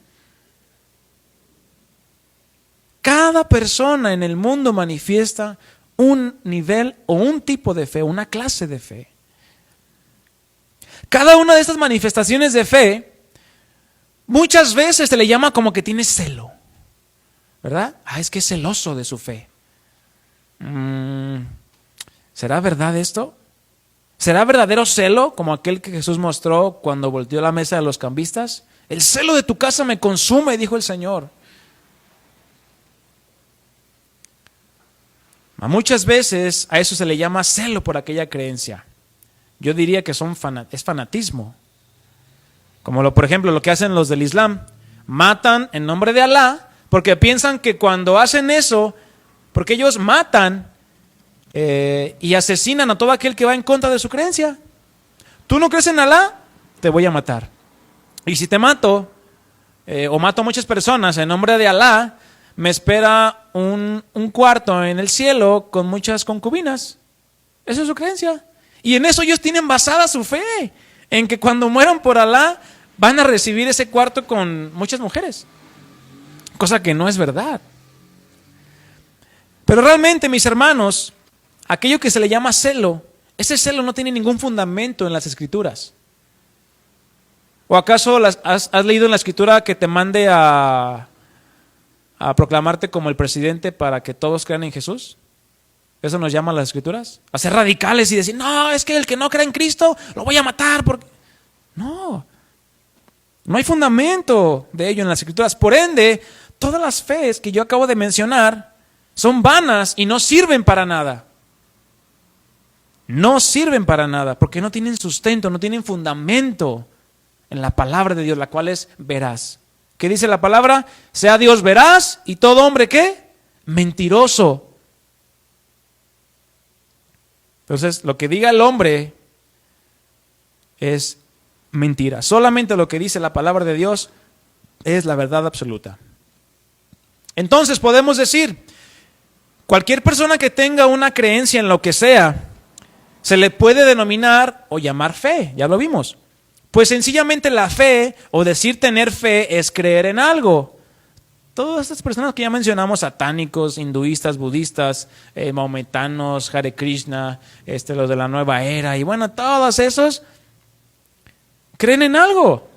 Speaker 1: Cada persona en el mundo manifiesta un nivel o un tipo de fe, una clase de fe. Cada una de estas manifestaciones de fe muchas veces se le llama como que tiene celo, ¿verdad? Ah, es que es celoso de su fe. ¿Será verdad esto? ¿Será verdadero celo como aquel que Jesús mostró cuando volteó la mesa de los cambistas? El celo de tu casa me consume, dijo el Señor. Muchas veces a eso se le llama celo por aquella creencia. Yo diría que es fanatismo. Como por ejemplo lo que hacen los del Islam. Matan en nombre de Alá porque piensan que cuando hacen eso, porque ellos matan y asesinan a todo aquel que va en contra de su creencia. ¿Tú no crees en Alá? Te voy a matar. Y si te mato, o mato a muchas personas en nombre de Alá, me espera un cuarto en el cielo con muchas concubinas. Esa es su creencia. Y en eso ellos tienen basada su fe, en que cuando mueran por Alá van a recibir ese cuarto con muchas mujeres. Cosa que no es verdad. Pero realmente, mis hermanos, aquello que se le llama celo, ese celo no tiene ningún fundamento en las Escrituras. ¿O acaso has leído en la Escritura que te mande a proclamarte como el presidente para que todos crean en Jesús? ¿Eso nos llama las Escrituras? A ser radicales y decir, no, es que el que no cree en Cristo lo voy a matar. No hay fundamento de ello en las Escrituras. Por ende, todas las fees que yo acabo de mencionar son vanas y no sirven para nada. No sirven para nada porque no tienen sustento, no tienen fundamento en la palabra de Dios, la cual es veraz. ¿Qué dice la palabra? Sea Dios veraz y todo hombre, ¿qué? Mentiroso. Entonces, lo que diga el hombre es mentira. Solamente lo que dice la palabra de Dios es la verdad absoluta. Entonces podemos decir, cualquier persona que tenga una creencia en lo que sea, se le puede denominar o llamar fe, ya lo vimos. Pues sencillamente la fe, o decir tener fe, es creer en algo. Todas estas personas que ya mencionamos, satánicos, hinduistas, budistas, maometanos, Hare Krishna, los de la nueva era, y bueno, todos esos creen en algo.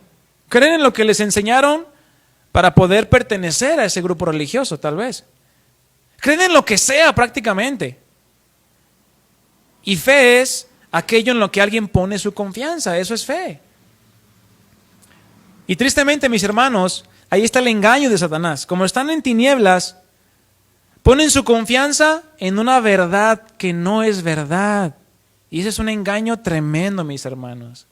Speaker 1: Creen en lo que les enseñaron para poder pertenecer a ese grupo religioso, tal vez. Creen en lo que sea prácticamente. Y fe es aquello en lo que alguien pone su confianza, eso es fe. Y tristemente, mis hermanos, ahí está el engaño de Satanás. Como están en tinieblas, ponen su confianza en una verdad que no es verdad. Y ese es un engaño tremendo, mis hermanos.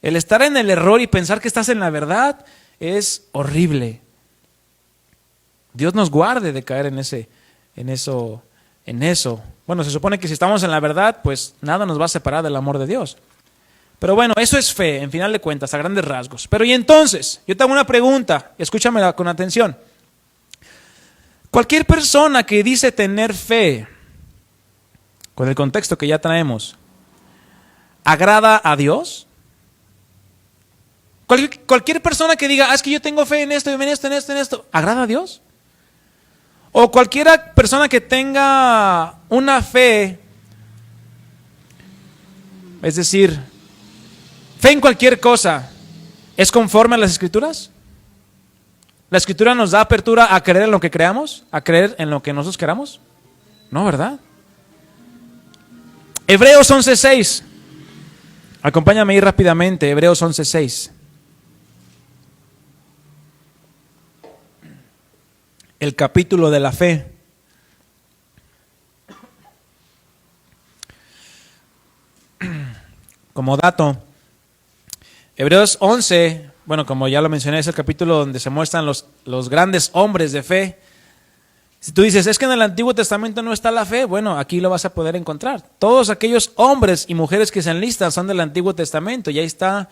Speaker 1: El estar en el error y pensar que estás en la verdad es horrible. Dios nos guarde de caer en eso. Bueno, se supone que si estamos en la verdad, pues nada nos va a separar del amor de Dios. Pero bueno, eso es fe, en final de cuentas, a grandes rasgos. Pero y entonces, yo te hago una pregunta, escúchamela con atención. Cualquier persona que dice tener fe, con el contexto que ya traemos, ¿agrada a Dios? Cualquier persona que diga, es que yo tengo fe en esto, en esto, ¿agrada a Dios? O cualquier persona que tenga una fe, es decir, fe en cualquier cosa, ¿es conforme a las Escrituras? ¿La Escritura nos da apertura a creer en lo que creamos? ¿A creer en lo que nosotros queramos? No, ¿verdad? Hebreos 11:6. Acompáñame ahí rápidamente, Hebreos 11:6. El capítulo de la fe. Como dato, Hebreos 11, bueno, como ya lo mencioné, es el capítulo donde se muestran los grandes hombres de fe. Si tú dices, es que en el Antiguo Testamento no está la fe, bueno, aquí lo vas a poder encontrar. Todos aquellos hombres y mujeres que se enlistan son del Antiguo Testamento y ahí está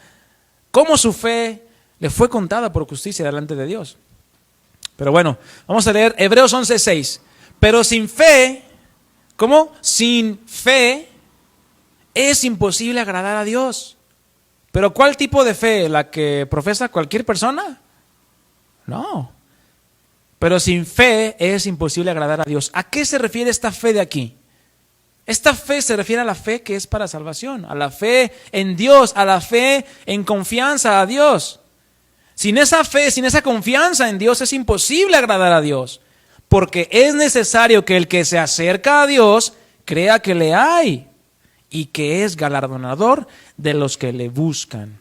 Speaker 1: cómo su fe le fue contada por justicia delante de Dios. Pero bueno, vamos a leer Hebreos 11:6. Pero sin fe, ¿cómo? Sin fe es imposible agradar a Dios. ¿Pero cuál tipo de fe? ¿La que profesa cualquier persona? No. Pero sin fe es imposible agradar a Dios. ¿A qué se refiere esta fe de aquí? Esta fe se refiere a la fe que es para salvación, a la fe en Dios, a la fe en confianza a Dios. Sin esa fe, sin esa confianza en Dios es imposible agradar a Dios, porque es necesario que el que se acerca a Dios crea que le hay y que es galardonador de los que le buscan.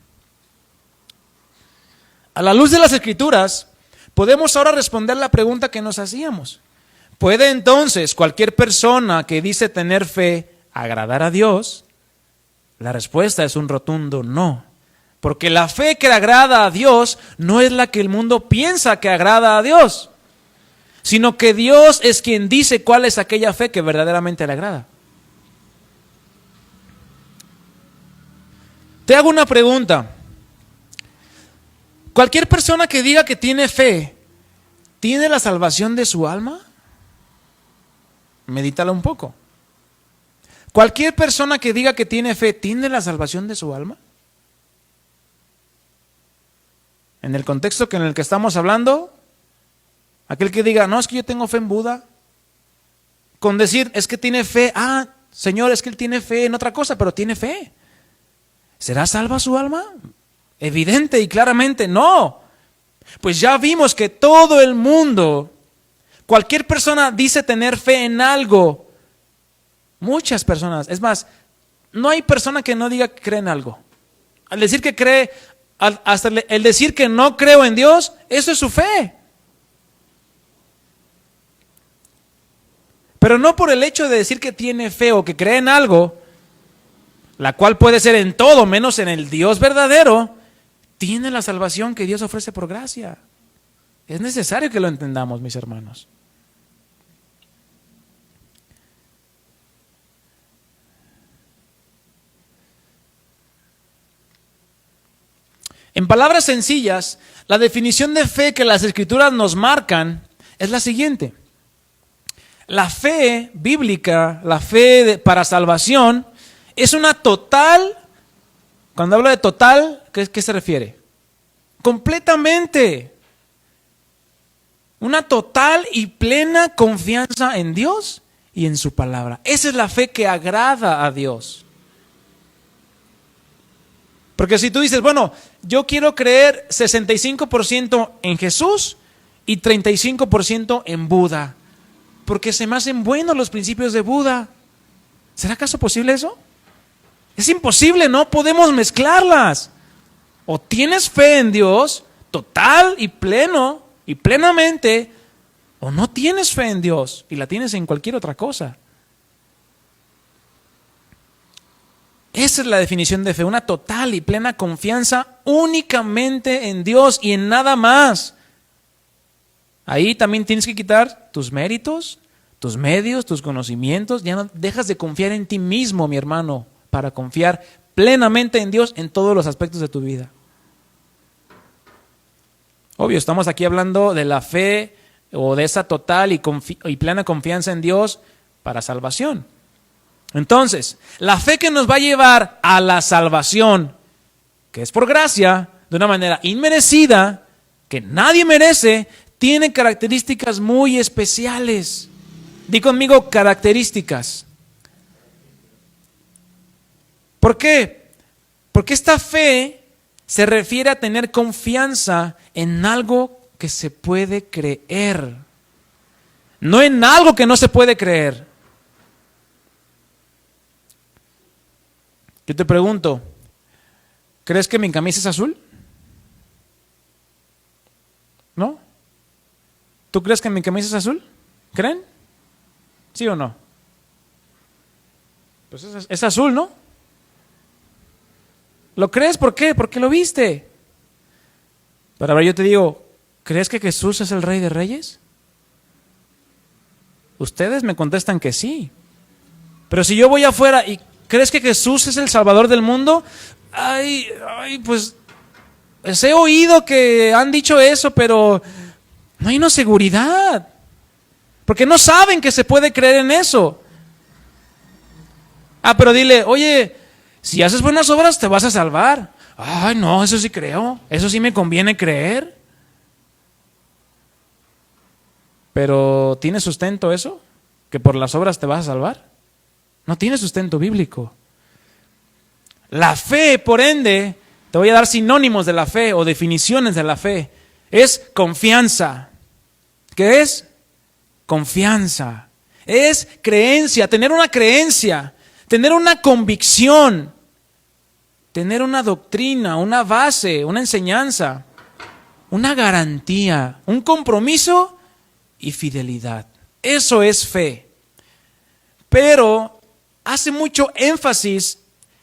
Speaker 1: A la luz de las Escrituras, podemos ahora responder la pregunta que nos hacíamos. ¿Puede entonces cualquier persona que dice tener fe agradar a Dios? La respuesta es un rotundo no. Porque la fe que agrada a Dios no es la que el mundo piensa que agrada a Dios, sino que Dios es quien dice cuál es aquella fe que verdaderamente le agrada. Te hago una pregunta. Cualquier persona que diga que tiene fe, ¿tiene la salvación de su alma? Medítala un poco. Cualquier persona que diga que tiene fe, ¿tiene la salvación de su alma? En el contexto en el que estamos hablando, aquel que diga, no, es que yo tengo fe en Buda, con decir, es que tiene fe, Señor, es que él tiene fe en otra cosa, pero tiene fe. ¿Será salva su alma? Evidente y claramente no. Pues ya vimos que todo el mundo, cualquier persona dice tener fe en algo. Muchas personas, es más, no hay persona que no diga que cree en algo. Al decir que cree, hasta el decir que no creo en Dios, eso es su fe. Pero no por el hecho de decir que tiene fe o que cree en algo, la cual puede ser en todo menos en el Dios verdadero, tiene la salvación que Dios ofrece por gracia. Es necesario que lo entendamos, mis hermanos. En palabras sencillas, la definición de fe que las Escrituras nos marcan es la siguiente. La fe bíblica, la fe para salvación, es una total, cuando hablo de total, ¿qué se refiere? Completamente. Una total y plena confianza en Dios y en su palabra. Esa es la fe que agrada a Dios. Porque si tú dices, bueno, yo quiero creer 65% en Jesús y 35% en Buda, porque se me hacen buenos los principios de Buda. ¿Será acaso posible eso? Es imposible, no podemos mezclarlas. O tienes fe en Dios, total y pleno y plenamente, o no tienes fe en Dios y la tienes en cualquier otra cosa. Esa es la definición de fe, una total y plena confianza únicamente en Dios y en nada más. Ahí también tienes que quitar tus méritos, tus medios, tus conocimientos. Ya no dejas de confiar en ti mismo, mi hermano, para confiar plenamente en Dios en todos los aspectos de tu vida. Obvio, estamos aquí hablando de la fe o de esa total y plena confianza en Dios para salvación. Entonces, la fe que nos va a llevar a la salvación, que es por gracia, de una manera inmerecida, que nadie merece, tiene características muy especiales. Di conmigo características. ¿Por qué? Porque esta fe se refiere a tener confianza en algo que se puede creer, no en algo que no se puede creer. Yo te pregunto, ¿crees que mi camisa es azul? ¿No? ¿Tú crees que mi camisa es azul? ¿Creen? ¿Sí o no? Pues es azul, ¿no? ¿Lo crees? ¿Por qué? Porque lo viste. Pero ahora yo te digo, ¿crees que Jesús es el Rey de Reyes? Ustedes me contestan que sí. Pero si yo voy afuera y ¿crees que Jesús es el Salvador del mundo? Pues he oído que han dicho eso, pero no hay una seguridad. Porque no saben que se puede creer en eso. Pero dile, oye, si haces buenas obras te vas a salvar. Ay, no, eso sí creo. Eso sí me conviene creer. Pero ¿tiene sustento eso? ¿Que por las obras te vas a salvar? No tiene sustento bíblico. La fe, por ende, te voy a dar sinónimos de la fe o definiciones de la fe. Es confianza. ¿Qué es? Confianza. Es creencia, tener una creencia, tener una convicción, tener una doctrina, una base, una enseñanza, una garantía, un compromiso y fidelidad. Eso es fe. Pero hace mucho énfasis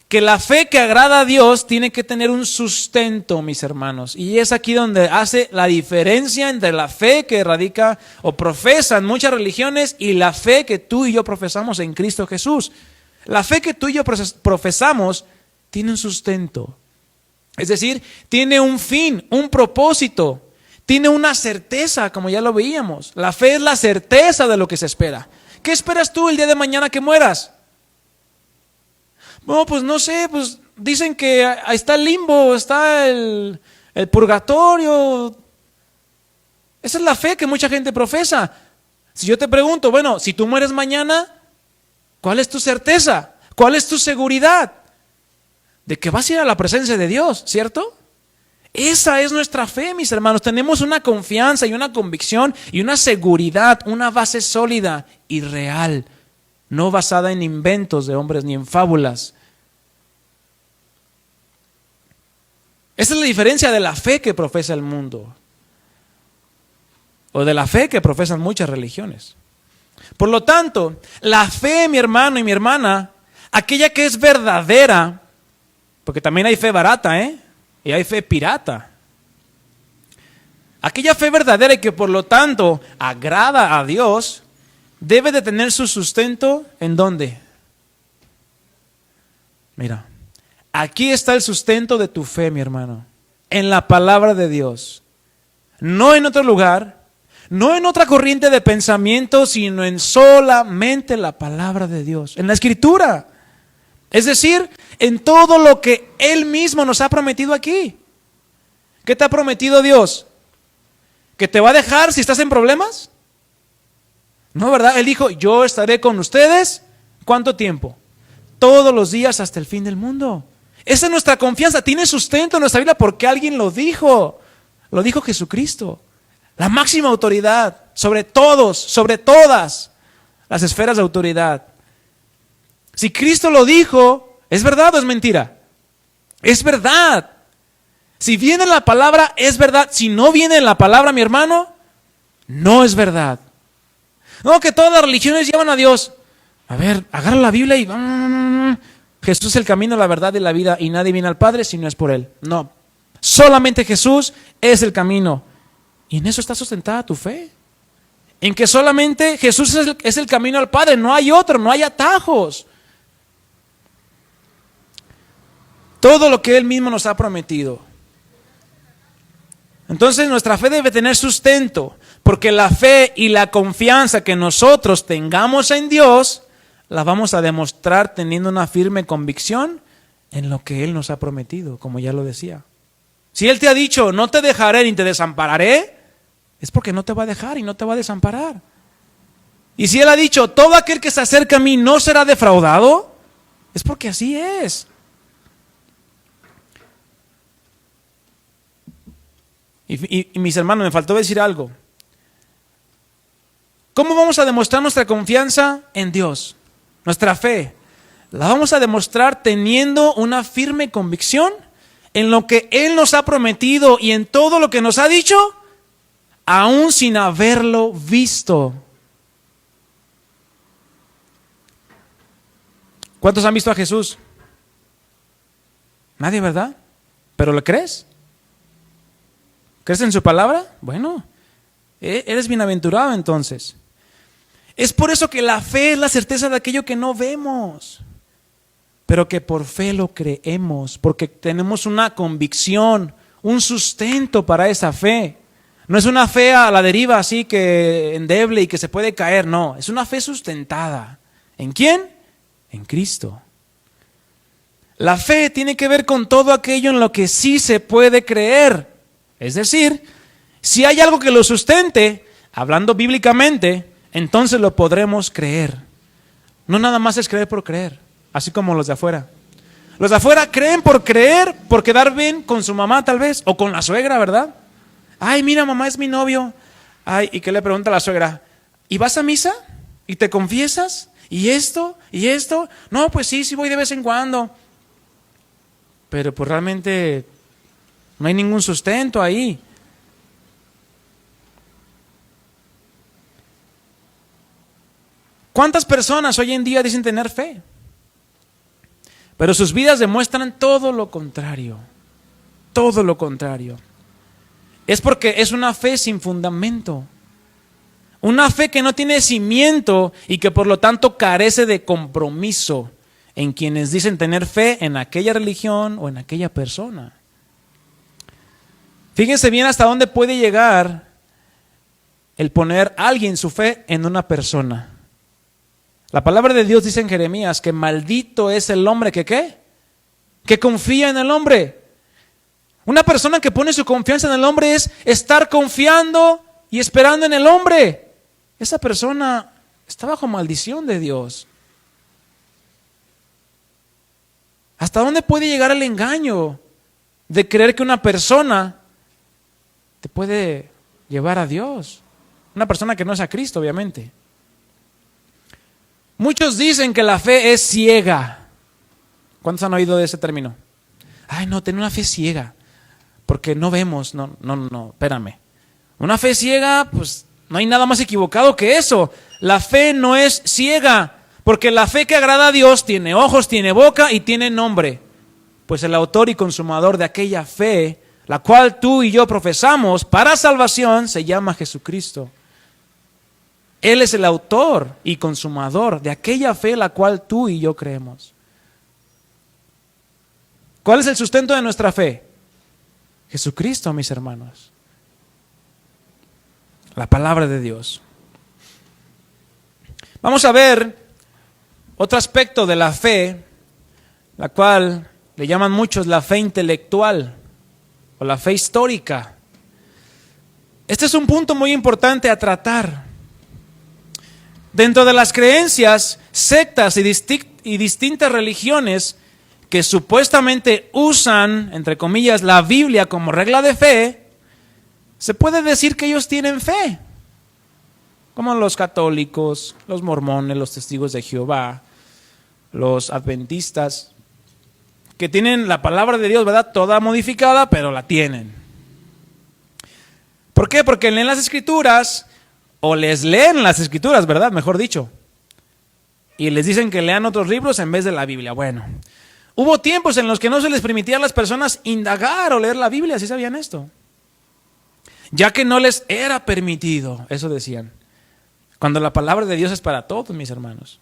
Speaker 1: que la fe que agrada a Dios tiene que tener un sustento, mis hermanos. Y es aquí donde hace la diferencia entre la fe que radica o profesan muchas religiones y la fe que tú y yo profesamos en Cristo Jesús. La fe que tú y yo profesamos tiene un sustento. Es decir, tiene un fin, un propósito, tiene una certeza, como ya lo veíamos. La fe es la certeza de lo que se espera. ¿Qué esperas tú el día de mañana que mueras? No, pues no sé, pues dicen que ahí está el limbo, está el purgatorio. Esa es la fe que mucha gente profesa. Si yo te pregunto, bueno, si tú mueres mañana, ¿cuál es tu certeza? ¿Cuál es tu seguridad? De que vas a ir a la presencia de Dios, ¿cierto? Esa es nuestra fe, mis hermanos. Tenemos una confianza y una convicción y una seguridad, una base sólida y real, no basada en inventos de hombres ni en fábulas. Esa es la diferencia de la fe que profesa el mundo, o de la fe que profesan muchas religiones. Por lo tanto, la fe, mi hermano y mi hermana, aquella que es verdadera, porque también hay fe barata, y hay fe pirata. Aquella fe verdadera y que por lo tanto agrada a Dios, debe de tener su sustento ¿en dónde? Mira, aquí está el sustento de tu fe, mi hermano, en la palabra de Dios. No en otro lugar, no en otra corriente de pensamiento, sino en solamente la palabra de Dios, en la Escritura. Es decir, en todo lo que Él mismo nos ha prometido aquí. ¿Qué te ha prometido Dios? ¿Que te va a dejar si estás en problemas? No, ¿verdad? Él dijo, yo estaré con ustedes, ¿cuánto tiempo? Todos los días hasta el fin del mundo. Esa es nuestra confianza, tiene sustento en nuestra vida porque alguien lo dijo Jesucristo. La máxima autoridad sobre todos, sobre todas las esferas de autoridad. Si Cristo lo dijo, ¿es verdad o es mentira? Es verdad. Si viene en la palabra, es verdad. Si no viene en la palabra, mi hermano, no es verdad. No, que todas las religiones llevan a Dios. A ver, agarra la Biblia y Jesús es el camino, la verdad y la vida, y nadie viene al Padre si no es por Él. No, solamente Jesús es el camino. Y en eso está sustentada tu fe. En que solamente Jesús es el camino al Padre, no hay otro, no hay atajos. Todo lo que Él mismo nos ha prometido. Entonces nuestra fe debe tener sustento, porque la fe y la confianza que nosotros tengamos en Dios, la vamos a demostrar teniendo una firme convicción en lo que Él nos ha prometido, como ya lo decía. Si Él te ha dicho, no te dejaré ni te desampararé, es porque no te va a dejar y no te va a desamparar. Y si Él ha dicho, todo aquel que se acerca a mí no será defraudado, es porque así es. Y mis hermanos, me faltó decir algo. ¿Cómo vamos a demostrar nuestra confianza en Dios? Nuestra fe. La vamos a demostrar teniendo una firme convicción en lo que Él nos ha prometido y en todo lo que nos ha dicho, aún sin haberlo visto. ¿Cuántos han visto a Jesús? Nadie, ¿verdad? ¿Pero le crees? ¿Crees en su palabra? Bueno, eres bienaventurado entonces. Es por eso que la fe es la certeza de aquello que no vemos, pero que por fe lo creemos, porque tenemos una convicción, un sustento para esa fe. No es una fe a la deriva así que endeble y que se puede caer, no, es una fe sustentada. ¿En quién? En Cristo. La fe tiene que ver con todo aquello en lo que sí se puede creer. Es decir, si hay algo que lo sustente, hablando bíblicamente, entonces lo podremos creer. No nada más es creer por creer, así como los de afuera. Los de afuera creen por creer, por quedar bien con su mamá tal vez, o con la suegra, ¿verdad? Ay, mira, mamá es mi novio. Ay, ¿y qué le pregunta a la suegra? ¿Y vas a misa? ¿Y te confiesas? ¿Y esto? ¿Y esto? No, pues sí voy de vez en cuando. Pero pues realmente no hay ningún sustento ahí. ¿Cuántas personas hoy en día dicen tener fe? Pero sus vidas demuestran todo lo contrario. Todo lo contrario. Es porque es una fe sin fundamento. Una fe que no tiene cimiento y que por lo tanto carece de compromiso. en quienes dicen tener fe en aquella religión o en aquella persona. Fíjense bien hasta dónde puede llegar el poner a alguien su fe en una persona. La palabra de Dios dice en Jeremías que maldito es el hombre que ¿qué? Que confía en el hombre. Una persona que pone su confianza en el hombre es estar confiando y esperando en el hombre. Esa persona está bajo maldición de Dios. ¿Hasta dónde puede llegar el engaño de creer que una persona te puede llevar a Dios? Una persona que no es a Cristo, obviamente. Muchos dicen que la fe es ciega. ¿Cuántos han oído de ese término? Ay, no, tener una fe ciega, porque no vemos. No, espérame. Una fe ciega, pues no hay nada más equivocado que eso. La fe no es ciega, porque la fe que agrada a Dios tiene ojos, tiene boca y tiene nombre. Pues el autor y consumador de aquella fe, la cual tú y yo profesamos para salvación, se llama Jesucristo. Él es el autor y consumador de aquella fe la cual tú y yo creemos. ¿Cuál es el sustento de nuestra fe? Jesucristo, mis hermanos. La palabra de Dios. Vamos a ver otro aspecto de la fe, la cual le llaman muchos la fe intelectual o la fe histórica. Este es un punto muy importante a tratar. Dentro de las creencias, sectas y distintas religiones que supuestamente usan, entre comillas, la Biblia como regla de fe, se puede decir que ellos tienen fe, como los católicos, los mormones, los testigos de Jehová, los adventistas, que tienen la palabra de Dios, ¿verdad? Toda modificada, pero la tienen. ¿Por qué? Porque leen las Escrituras, o les leen las Escrituras, ¿verdad? Mejor dicho. Y les dicen que lean otros libros en vez de la Biblia. Bueno, hubo tiempos en los que no se les permitía a las personas indagar o leer la Biblia, ¿sí sabían esto? Ya que no les era permitido, eso decían. Cuando la palabra de Dios es para todos, mis hermanos.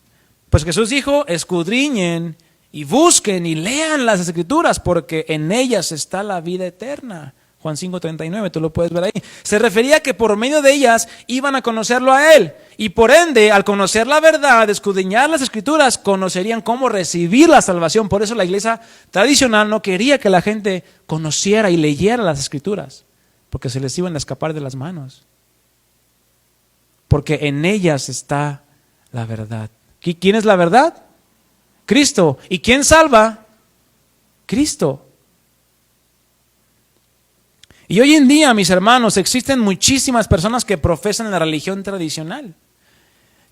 Speaker 1: Pues Jesús dijo, escudriñen y busquen y lean las Escrituras, porque en ellas está la vida eterna. Juan 5:39, tú lo puedes ver ahí. Se refería a que por medio de ellas iban a conocerlo a Él. Y por ende, al conocer la verdad, escudriñar las Escrituras, conocerían cómo recibir la salvación. Por eso la iglesia tradicional no quería que la gente conociera y leyera las Escrituras, porque se les iban a escapar de las manos. Porque en ellas está la verdad. ¿Quién es la verdad? Cristo. ¿Y quién salva? Cristo. Y hoy en día, mis hermanos, existen muchísimas personas que profesan la religión tradicional,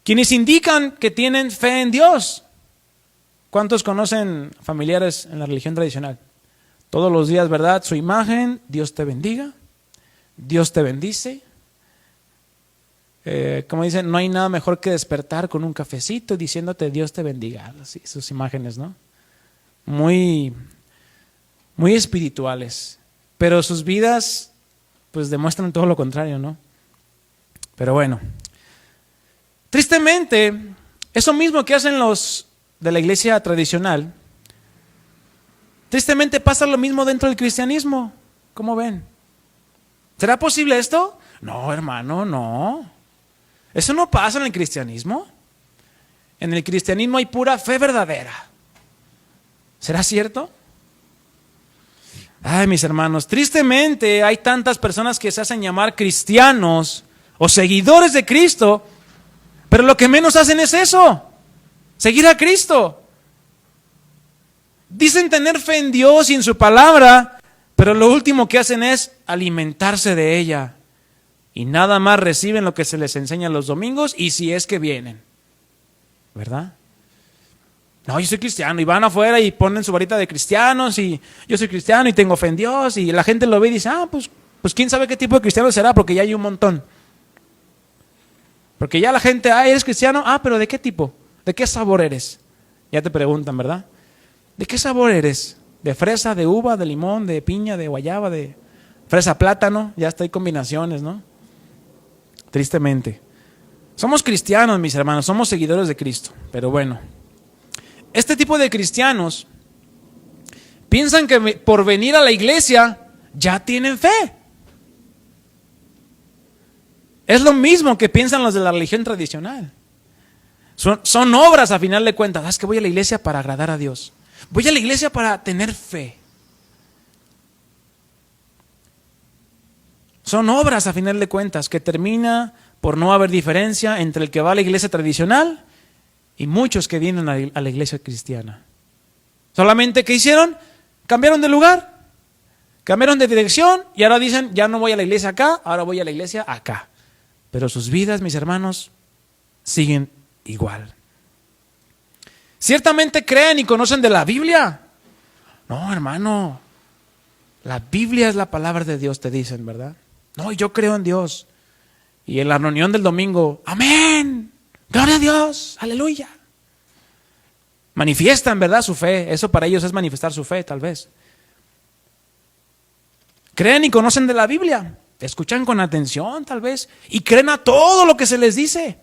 Speaker 1: quienes indican que tienen fe en Dios. ¿Cuántos conocen familiares en la religión tradicional? Todos los días, ¿verdad? Su imagen, Dios te bendiga, Dios te bendice. Como dicen, no hay nada mejor que despertar con un cafecito diciéndote Dios te bendiga. Así, sus imágenes, ¿no? Muy espirituales. Pero sus vidas, pues demuestran todo lo contrario, ¿no? Pero bueno, tristemente, eso mismo que hacen los de la iglesia tradicional, tristemente pasa lo mismo dentro del cristianismo. ¿Cómo ven? ¿Será posible esto? No, hermano, no. Eso no pasa en el cristianismo. En el cristianismo hay pura fe verdadera. ¿Será cierto? Ay, mis hermanos, tristemente hay tantas personas que se hacen llamar cristianos o seguidores de Cristo, pero lo que menos hacen es eso, seguir a Cristo. Dicen tener fe en Dios y en su palabra, pero lo último que hacen es alimentarse de ella. Y nada más reciben lo que se les enseña los domingos y si es que vienen, ¿verdad? No, yo soy cristiano, y van afuera y ponen su varita de cristianos y yo soy cristiano y tengo fe en Dios, y la gente lo ve y dice, pues quién sabe qué tipo de cristiano será, porque ya hay un montón. Porque ya la gente, ¿eres cristiano? Pero ¿de qué tipo? ¿De qué sabor eres? Ya te preguntan, ¿verdad? ¿De qué sabor eres? ¿De fresa, de uva, de limón, de piña, de guayaba, de fresa, plátano? Ya está, hay combinaciones, ¿no? Tristemente. Somos cristianos, mis hermanos, somos seguidores de Cristo, pero bueno. este tipo de cristianos piensan que por venir a la iglesia ya tienen fe. Es lo mismo que piensan los de la religión tradicional. Son obras a final de cuentas. Es que voy a la iglesia para agradar a Dios. Voy a la iglesia para tener fe. Son obras a final de cuentas que termina por no haber diferencia entre el que va a la iglesia tradicional y muchos que vienen a la iglesia cristiana. Solamente, ¿qué hicieron? Cambiaron de lugar, cambiaron de dirección y ahora dicen, ya no voy a la iglesia acá, ahora voy a la iglesia acá. Pero sus vidas, mis hermanos, siguen igual. Ciertamente creen y conocen de la Biblia. No, hermano, la Biblia es la palabra de Dios, te dicen, ¿verdad? No, yo creo en Dios. Y en la reunión del domingo, amén, gloria a Dios, aleluya. Manifiestan, ¿verdad?, su fe. Eso para ellos es manifestar su fe, tal vez. Creen y conocen de la Biblia. Escuchan con atención, tal vez. Y creen a todo lo que se les dice.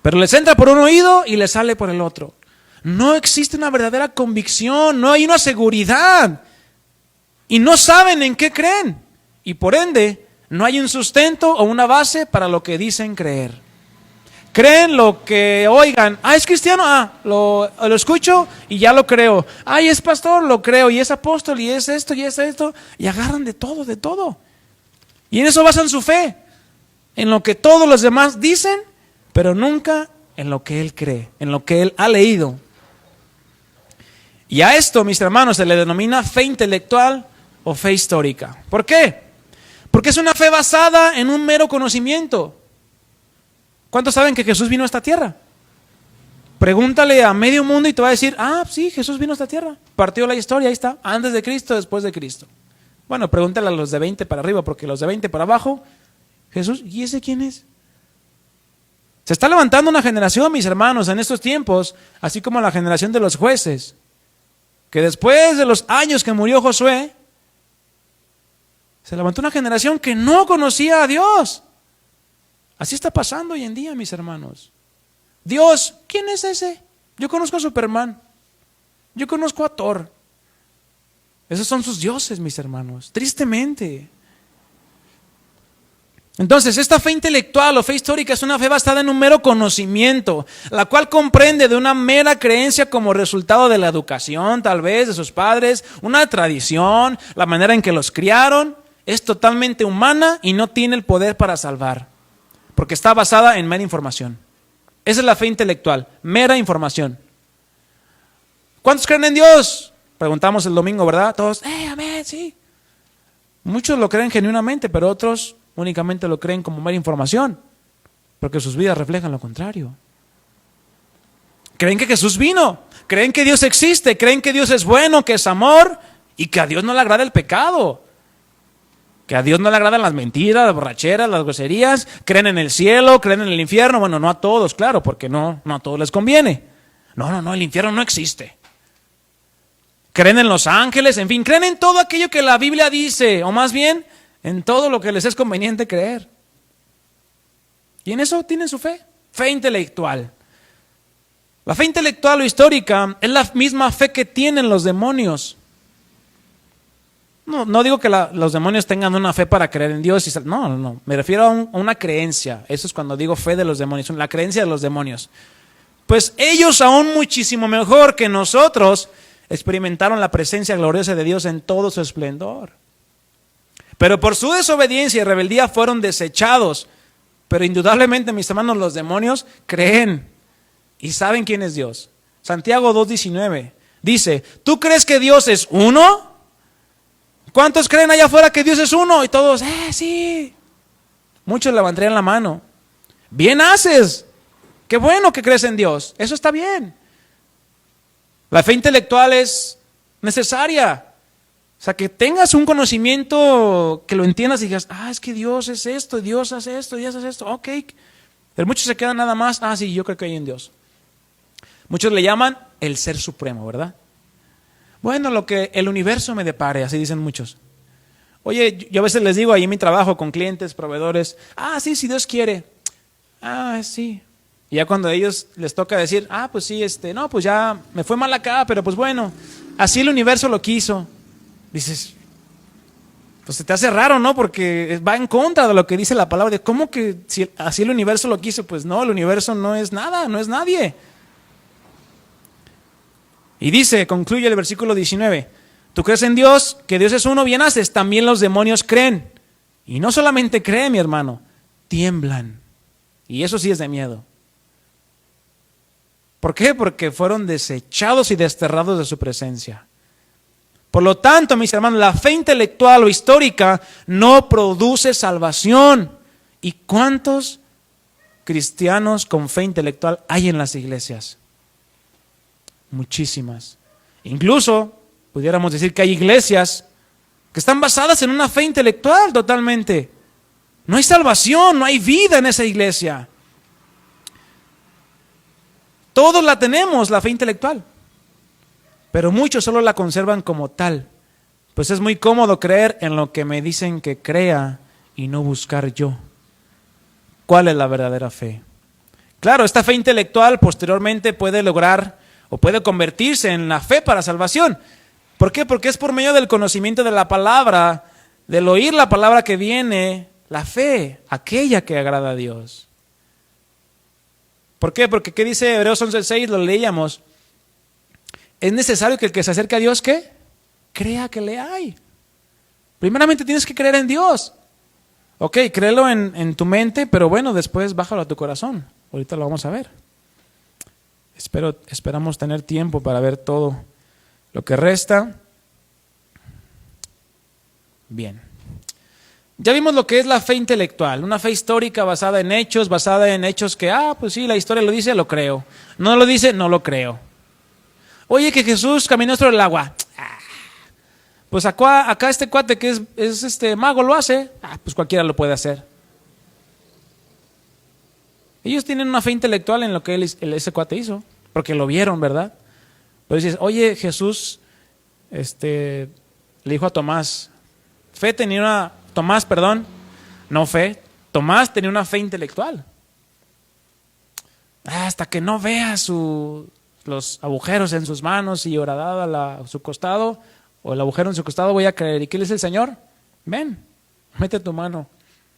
Speaker 1: Pero les entra por un oído y les sale por el otro. No existe una verdadera convicción, no hay una seguridad. Y no saben en qué creen. Y por ende, no hay un sustento o una base para lo que dicen creer. Creen lo que oigan. Es cristiano, lo escucho y ya lo creo. Es pastor, lo creo, y es apóstol, y es esto, y es esto. Y agarran de todo, de todo. Y en eso basan su fe. En lo que todos los demás dicen, pero nunca en lo que él cree, en lo que él ha leído. Y a esto, mis hermanos, se le denomina fe intelectual o fe histórica. ¿Por qué? Porque es una fe basada en un mero conocimiento. ¿Cuántos saben que Jesús vino a esta tierra? Pregúntale a medio mundo y te va a decir, sí, Jesús vino a esta tierra. Partió la historia, ahí está, antes de Cristo, después de Cristo. Bueno, pregúntale a los de 20 para arriba, porque los de 20 para abajo, Jesús, ¿y ese quién es? Se está levantando una generación, mis hermanos, en estos tiempos, así como la generación de los jueces, que después de los años que murió Josué, se levantó una generación que no conocía a Dios. Así está pasando hoy en día, mis hermanos. Dios, ¿quién es ese? Yo conozco a Superman. Yo conozco a Thor. Esos son sus dioses, mis hermanos. Tristemente. Entonces, esta fe intelectual o fe histórica es una fe basada en un mero conocimiento, la cual comprende de una mera creencia como resultado de la educación, tal vez, de sus padres, una tradición, la manera en que los criaron. Es totalmente humana y no tiene el poder para salvar. Porque está basada en mera información. Esa es la fe intelectual, mera información. ¿Cuántos creen en Dios? Preguntamos el domingo, ¿verdad? Todos, amén, sí. Muchos lo creen genuinamente, pero otros únicamente lo creen como mera información, porque sus vidas reflejan lo contrario. Creen que Jesús vino, creen que Dios existe, creen que Dios es bueno, que es amor y que a Dios no le agrada el pecado. Que a Dios no le agradan las mentiras, las borracheras, las groserías. Creen en el cielo, creen en el infierno. Bueno, no a todos, claro, porque no a todos les conviene. No, el infierno no existe. Creen en los ángeles, en fin, creen en todo aquello que la Biblia dice, o más bien, en todo lo que les es conveniente creer. Y en eso tienen su fe, fe intelectual. La fe intelectual o histórica es la misma fe que tienen los demonios. No digo que los demonios tengan una fe para creer en Dios. No. Me refiero a una creencia. Eso es cuando digo fe de los demonios, la creencia de los demonios. Pues ellos aún muchísimo mejor que nosotros experimentaron la presencia gloriosa de Dios en todo su esplendor. Pero por su desobediencia y rebeldía fueron desechados. Pero indudablemente, mis hermanos, los demonios creen y saben quién es Dios. Santiago 2:19 dice, ¿tú crees que Dios es uno? ¿Cuántos creen allá afuera que Dios es uno? Y todos, sí. Muchos levantarían la mano. Bien haces. Qué bueno que crees en Dios. Eso está bien. La fe intelectual es necesaria. O sea, que tengas un conocimiento, que lo entiendas y digas, es que Dios es esto, Dios hace esto, Dios hace esto. Ok. Pero muchos se quedan nada más, sí, yo creo que hay en Dios. Muchos le llaman el ser supremo, ¿verdad? Bueno, lo que el universo me depare, así dicen muchos. Oye, yo a veces les digo ahí en mi trabajo con clientes, proveedores, sí, si Dios quiere. Sí. Y ya cuando a ellos les toca decir, pues sí, no, pues ya me fue mal acá, pero pues bueno, así el universo lo quiso. Dices, pues se te hace raro, ¿no? Porque va en contra de lo que dice la palabra. De ¿cómo que si así el universo lo quiso? Pues no, el universo no es nada, no es nadie. Y dice, concluye el versículo 19, tú crees en Dios, que Dios es uno, bien haces, también los demonios creen. Y no solamente creen, mi hermano, tiemblan. Y eso sí es de miedo. ¿Por qué? Porque fueron desechados y desterrados de su presencia. Por lo tanto, mis hermanos, la fe intelectual o histórica no produce salvación. ¿Y cuántos cristianos con fe intelectual hay en las iglesias? Muchísimas. Incluso pudiéramos decir que hay iglesias que están basadas en una fe intelectual totalmente. No hay salvación, no hay vida en esa iglesia. Todos la tenemos, la fe intelectual, pero muchos solo la conservan como tal, pues es muy cómodo creer en lo que me dicen que crea y no buscar yo. ¿Cuál es la verdadera fe? Claro, esta fe intelectual posteriormente puede lograr o puede convertirse en la fe para salvación. ¿Por qué? Porque es por medio del conocimiento de la palabra, del oír la palabra que viene, la fe, aquella que agrada a Dios. ¿Por qué? Porque ¿qué dice Hebreos 11:6? Lo leíamos. Es necesario que el que se acerque a Dios, ¿qué? Crea que le hay. Primeramente tienes que creer en Dios. Ok, créelo en tu mente, pero bueno, después bájalo a tu corazón. Ahorita lo vamos a ver. Esperamos tener tiempo para ver todo lo que resta. Bien. Ya vimos lo que es la fe intelectual, una fe histórica basada en hechos que, pues sí, la historia lo dice, lo creo. No lo dice, no lo creo. Oye, que Jesús caminó sobre el agua. Pues acá este cuate que es mago lo hace, pues cualquiera lo puede hacer. Ellos tienen una fe intelectual en lo que ese cuate hizo, porque lo vieron, ¿verdad? Pero dices, oye, Jesús le dijo a Tomás, Tomás tenía una fe intelectual. Hasta que no vea los agujeros en sus manos y horadada su costado, o el agujero en su costado, voy a creer. ¿Y qué le dice el Señor? Ven, mete tu mano.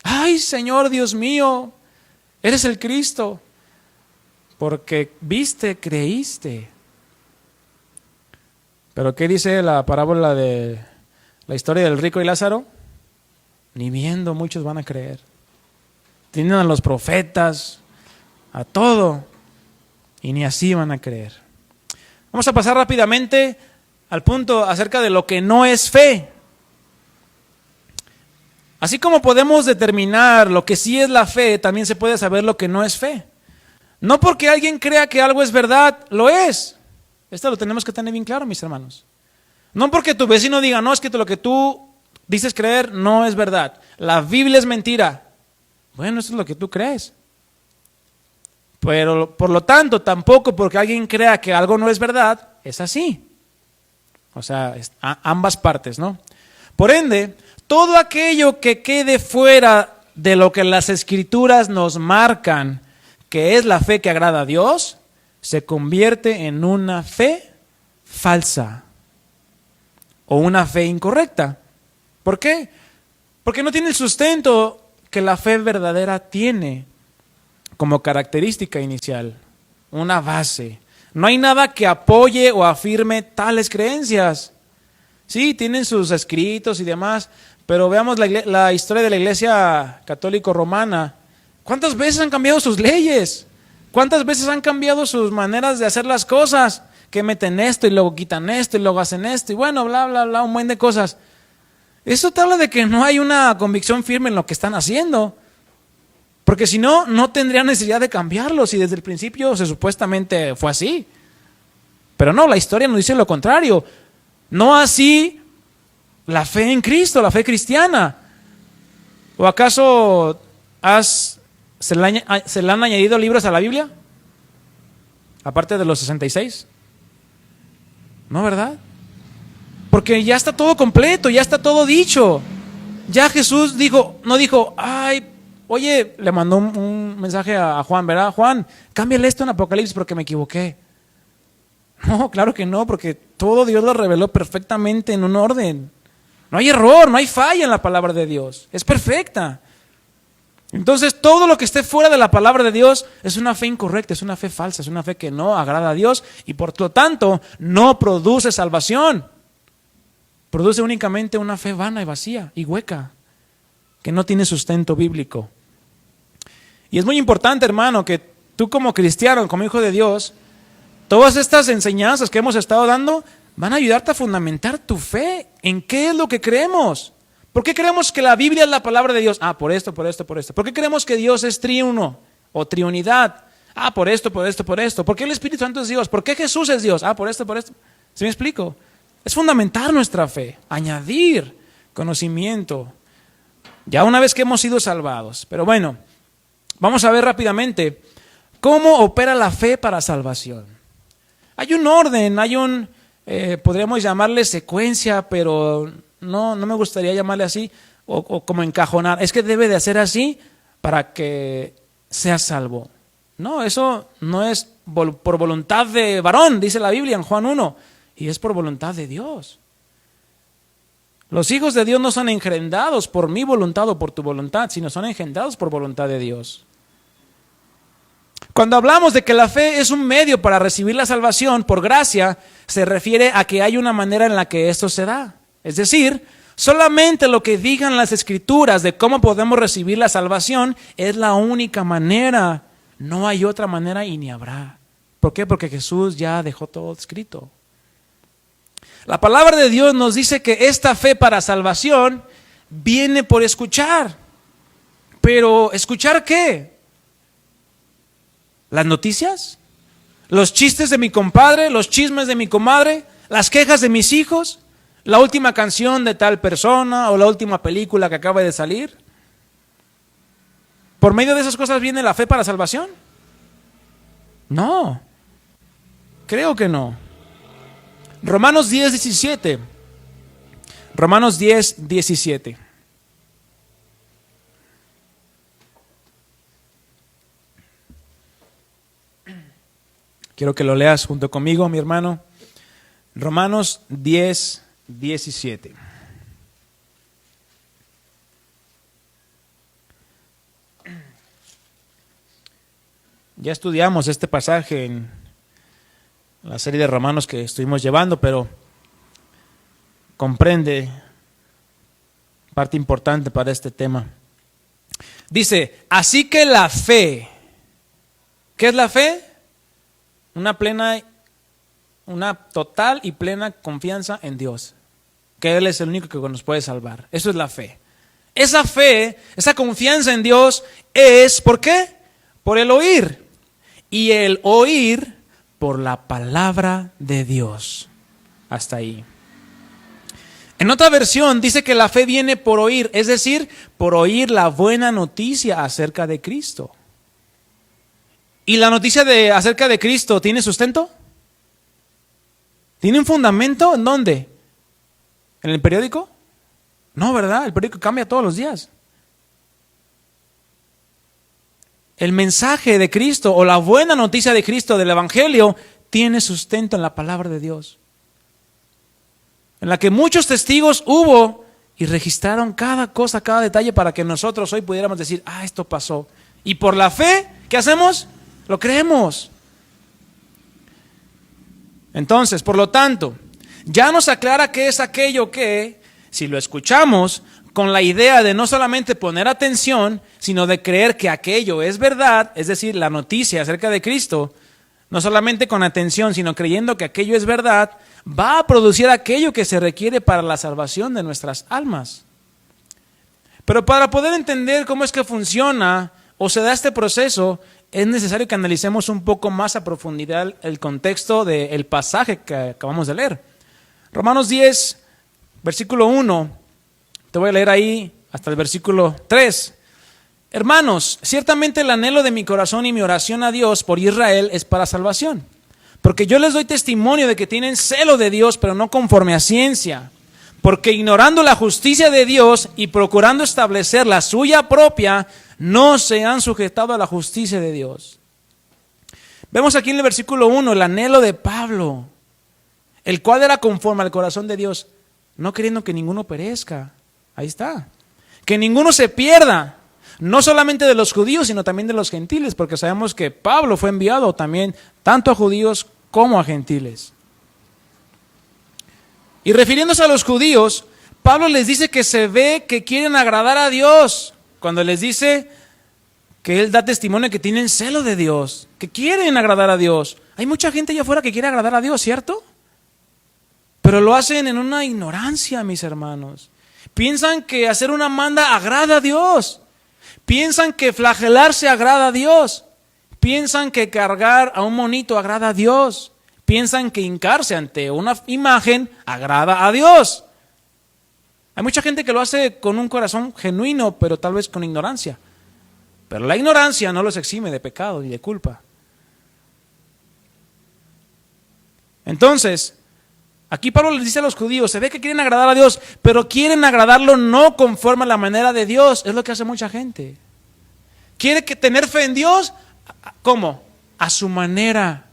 Speaker 1: Ay, Señor, Dios mío, eres el Cristo. Porque viste, creíste. Pero ¿qué dice la parábola de la historia del rico y Lázaro? Ni viendo muchos van a creer. Tienen a los profetas, a todo, y ni así van a creer. Vamos a pasar rápidamente al punto acerca de lo que no es fe. Así como podemos determinar lo que sí es la fe, también se puede saber lo que no es fe. No porque alguien crea que algo es verdad, lo es. Esto lo tenemos que tener bien claro, mis hermanos. No porque tu vecino diga, no, es que lo que tú dices creer no es verdad. La Biblia es mentira. Bueno, eso es lo que tú crees. Pero por lo tanto, tampoco porque alguien crea que algo no es verdad, es así. O sea, ambas partes, ¿no? Por ende, todo aquello que quede fuera de lo que las Escrituras nos marcan, que es la fe que agrada a Dios, se convierte en una fe falsa o una fe incorrecta. ¿Por qué? Porque no tiene el sustento que la fe verdadera tiene como característica inicial, una base. No hay nada que apoye o afirme tales creencias. Sí, tienen sus escritos y demás, pero veamos la historia de la Iglesia Católica Romana. ¿Cuántas veces han cambiado sus leyes? ¿Cuántas veces han cambiado sus maneras de hacer las cosas? Que meten esto y luego quitan esto y luego hacen esto y bueno, bla, bla, bla, un buen de cosas. Eso te habla de que no hay una convicción firme en lo que están haciendo. Porque si no, no tendrían necesidad de cambiarlo si desde el principio supuestamente fue así. Pero no, la historia nos dice lo contrario. No así la fe en Cristo, la fe cristiana. ¿O acaso se le han añadido libros a la Biblia? Aparte de los 66. ¿No, verdad? Porque ya está todo completo, ya está todo dicho. Ya Jesús no dijo, ay, oye, le mandó un mensaje a Juan, ¿verdad? Juan, cámbiale esto en Apocalipsis porque me equivoqué. No, claro que no, porque todo Dios lo reveló perfectamente en un orden. No hay error, no hay falla en la palabra de Dios. Es perfecta. Entonces, todo lo que esté fuera de la palabra de Dios es una fe incorrecta, es una fe falsa, es una fe que no agrada a Dios y por lo tanto no produce salvación. Produce únicamente una fe vana y vacía y hueca, que no tiene sustento bíblico. Y es muy importante, hermano, que tú como cristiano, como hijo de Dios, todas estas enseñanzas que hemos estado dando van a ayudarte a fundamentar tu fe en qué es lo que creemos. ¿Por qué creemos que la Biblia es la palabra de Dios? Por esto, por esto, por esto. ¿Por qué creemos que Dios es triuno o triunidad? Por esto, por esto, por esto. ¿Por qué el Espíritu Santo es Dios? ¿Por qué Jesús es Dios? Por esto, por esto. ¿Sí me explico? Es fundamentar nuestra fe, añadir conocimiento, ya una vez que hemos sido salvados. Pero bueno, vamos a ver rápidamente cómo opera la fe para salvación. Hay un orden, podríamos llamarle secuencia, pero no me gustaría llamarle así, o como encajonar. Es que debe de hacer así para que seas salvo. No, eso no es por voluntad de varón, dice la Biblia en Juan 1, y es por voluntad de Dios. Los hijos de Dios no son engendrados por mi voluntad o por tu voluntad, sino son engendrados por voluntad de Dios. Cuando hablamos de que la fe es un medio para recibir la salvación por gracia, se refiere a que hay una manera en la que esto se da. Es decir, solamente lo que digan las Escrituras de cómo podemos recibir la salvación es la única manera. No hay otra manera y ni habrá. ¿Por qué? Porque Jesús ya dejó todo escrito. La palabra de Dios nos dice que esta fe para salvación viene por escuchar. Pero ¿escuchar qué? ¿Las noticias? ¿Los chistes de mi compadre? ¿Los chismes de mi comadre? ¿Las quejas de mis hijos? ¿La última canción de tal persona o la última película que acaba de salir? ¿Por medio de esas cosas viene la fe para salvación? No, creo que no. Romanos 10:17. Romanos 10:17. Quiero que lo leas junto conmigo, mi hermano. Romanos 10:17. Ya estudiamos este pasaje en la serie de Romanos que estuvimos llevando, pero comprende parte importante para este tema. Dice, así que la fe, ¿qué es la fe? Una total y plena confianza en Dios, que Él es el único que nos puede salvar. Eso es la fe. Esa fe, esa confianza en Dios es, ¿por qué? Por el oír. Y el oír por la palabra de Dios. Hasta ahí. En otra versión dice que la fe viene por oír, es decir, por oír la buena noticia acerca de Cristo. ¿Y la noticia acerca de Cristo tiene sustento? ¿Tiene un fundamento? ¿En dónde? ¿En el periódico? No, ¿verdad? El periódico cambia todos los días. El mensaje de Cristo o la buena noticia de Cristo del Evangelio tiene sustento en la palabra de Dios, en la que muchos testigos hubo y registraron cada cosa, cada detalle para que nosotros hoy pudiéramos decir, esto pasó. Y por la fe, ¿qué hacemos? Lo creemos. Entonces, por lo tanto, ya nos aclara qué es aquello que, si lo escuchamos con la idea de no solamente poner atención, sino de creer que aquello es verdad, es decir, la noticia acerca de Cristo, no solamente con atención, sino creyendo que aquello es verdad, va a producir aquello que se requiere para la salvación de nuestras almas. Pero para poder entender cómo es que funciona o se da este proceso, es necesario que analicemos un poco más a profundidad el contexto del pasaje que acabamos de leer. Romanos 10, versículo 1, te voy a leer ahí hasta el versículo 3. Hermanos, ciertamente el anhelo de mi corazón y mi oración a Dios por Israel es para salvación. Porque yo les doy testimonio de que tienen celo de Dios, pero no conforme a ciencia. Porque ignorando la justicia de Dios y procurando establecer la suya propia, no se han sujetado a la justicia de Dios. Vemos aquí en el versículo 1 el anhelo de Pablo, el cual era conforme al corazón de Dios, no queriendo que ninguno perezca. Ahí está. Que ninguno se pierda, no solamente de los judíos, sino también de los gentiles, porque sabemos que Pablo fue enviado también tanto a judíos como a gentiles. Y refiriéndose a los judíos, Pablo les dice que se ve que quieren agradar a Dios, cuando les dice que él da testimonio que tienen celo de Dios, que quieren agradar a Dios. Hay mucha gente allá afuera que quiere agradar a Dios, ¿cierto? Pero lo hacen en una ignorancia, mis hermanos. Piensan que hacer una manda agrada a Dios. Piensan que flagelarse agrada a Dios. Piensan que cargar a un monito agrada a Dios. Piensan que hincarse ante una imagen agrada a Dios. Hay mucha gente que lo hace con un corazón genuino, pero tal vez con ignorancia. Pero la ignorancia no los exime de pecado ni de culpa. Entonces, aquí Pablo les dice a los judíos, se ve que quieren agradar a Dios, pero quieren agradarlo no conforme a la manera de Dios. Es lo que hace mucha gente. Quiere tener fe en Dios, ¿cómo? A su manera.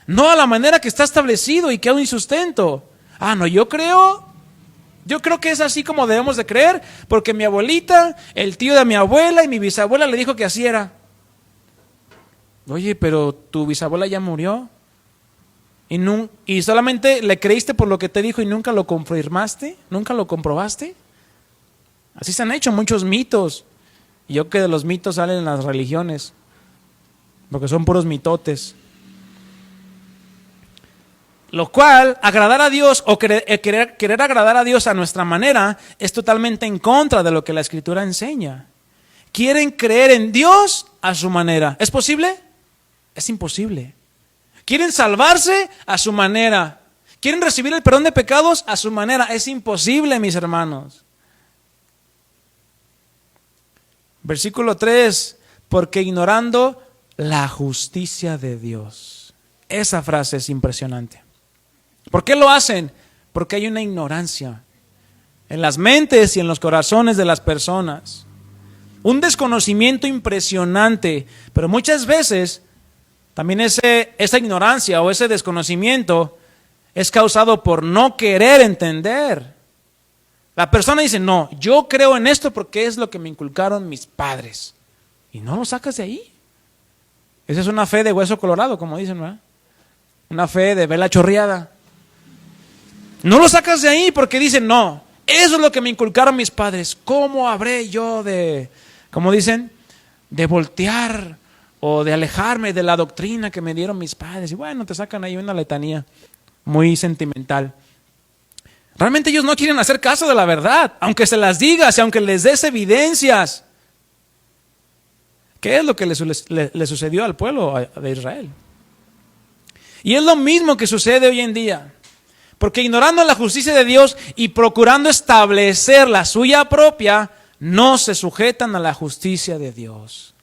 Speaker 1: No a la manera que está establecido y que hay un sustento. No, yo creo que es así como debemos de creer, porque mi abuelita, el tío de mi abuela y mi bisabuela le dijo que así era. Oye, pero tu bisabuela ya murió. Y solamente le creíste por lo que te dijo y nunca lo confirmaste, nunca lo comprobaste. Así se han hecho muchos mitos. Y yo que de los mitos salen en las religiones, porque son puros mitotes. Lo cual, agradar a Dios o querer agradar a Dios a nuestra manera es totalmente en contra de lo que la Escritura enseña. Quieren creer en Dios a su manera. ¿Es posible? Es imposible. Quieren salvarse a su manera. Quieren recibir el perdón de pecados a su manera. Es imposible, mis hermanos. Versículo 3, porque ignorando la justicia de Dios. Esa frase es impresionante. ¿Por qué lo hacen? Porque hay una ignorancia en las mentes y en los corazones de las personas. Un desconocimiento impresionante, pero muchas veces también esa ignorancia o ese desconocimiento es causado por no querer entender. La persona dice, no, yo creo en esto porque es lo que me inculcaron mis padres. Y no lo sacas de ahí. Esa es una fe de hueso colorado, como dicen, ¿verdad? Una fe de vela chorreada. No lo sacas de ahí porque dicen, no, eso es lo que me inculcaron mis padres. ¿Cómo habré yo de, como dicen, de voltear o de alejarme de la doctrina que me dieron mis padres? Y bueno, te sacan ahí una letanía muy sentimental. Realmente ellos no quieren hacer caso de la verdad, aunque se las digas y aunque les des evidencias. ¿Qué es lo que le sucedió al pueblo de Israel? Y es lo mismo que sucede hoy en día. Porque ignorando la justicia de Dios y procurando establecer la suya propia, no se sujetan a la justicia de Dios.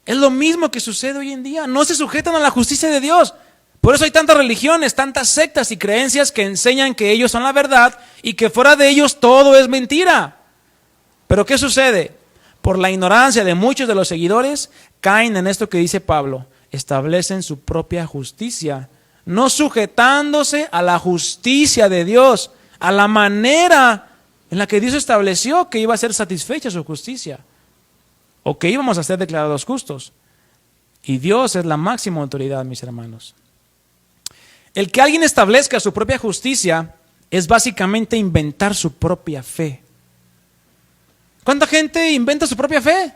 Speaker 1: Es lo mismo que sucede hoy en día. No se sujetan a la justicia de Dios. Por eso hay tantas religiones, tantas sectas y creencias que enseñan que ellos son la verdad y que fuera de ellos todo es mentira. Pero ¿qué sucede? Por la ignorancia de muchos de los seguidores, caen en esto que dice Pablo. Establecen su propia justicia, no sujetándose a la justicia de Dios, a la manera en la que Dios estableció que iba a ser satisfecha su justicia, o que íbamos a ser declarados justos. Y Dios es la máxima autoridad, mis hermanos. El que alguien establezca su propia justicia es básicamente inventar su propia fe. ¿Cuánta gente inventa su propia fe?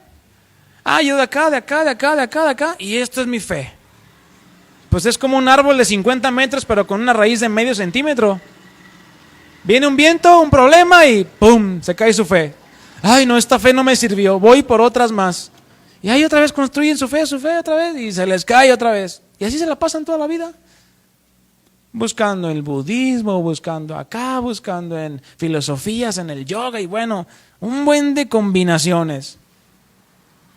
Speaker 1: Yo de acá, y esto es mi fe. Pues es como un árbol de 50 metros, pero con una raíz de medio centímetro. Viene un viento, un problema y ¡pum! Se cae su fe. No, esta fe no me sirvió, voy por otras más. Y ahí otra vez construyen su fe otra vez y se les cae otra vez. Y así se la pasan toda la vida. Buscando el budismo, buscando acá, buscando en filosofías, en el yoga y bueno, un buen de combinaciones.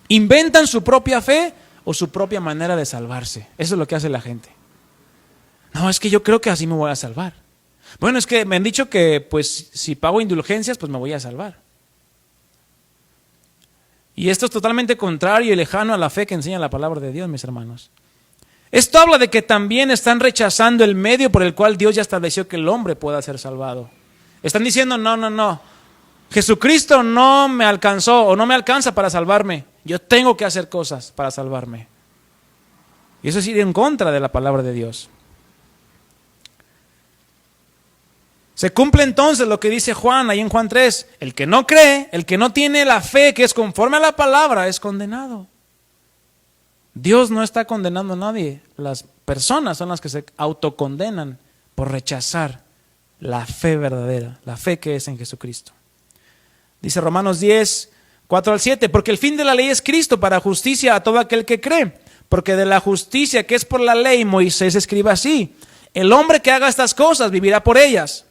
Speaker 1: Inventan su propia fe o su propia manera de salvarse. Eso es lo que hace la gente. No, es que yo creo que así me voy a salvar. Bueno, es que me han dicho que pues si pago indulgencias, pues me voy a salvar. Y esto es totalmente contrario y lejano a la fe que enseña la palabra de Dios, mis hermanos. Esto habla de que también están rechazando el medio por el cual Dios ya estableció que el hombre pueda ser salvado. Están diciendo, no, Jesucristo no me alcanzó o no me alcanza para salvarme. Yo tengo que hacer cosas para salvarme. Y eso es ir en contra de la palabra de Dios. Se cumple entonces lo que dice Juan ahí en Juan 3. El que no cree, el que no tiene la fe que es conforme a la palabra, es condenado. Dios no está condenando a nadie. Las personas son las que se autocondenan por rechazar la fe verdadera, la fe que es en Jesucristo. Dice Romanos 10, 4 al 7, porque el fin de la ley es Cristo para justicia a todo aquel que cree. Porque de la justicia que es por la ley, Moisés escribe así: el hombre que haga estas cosas vivirá por ellas.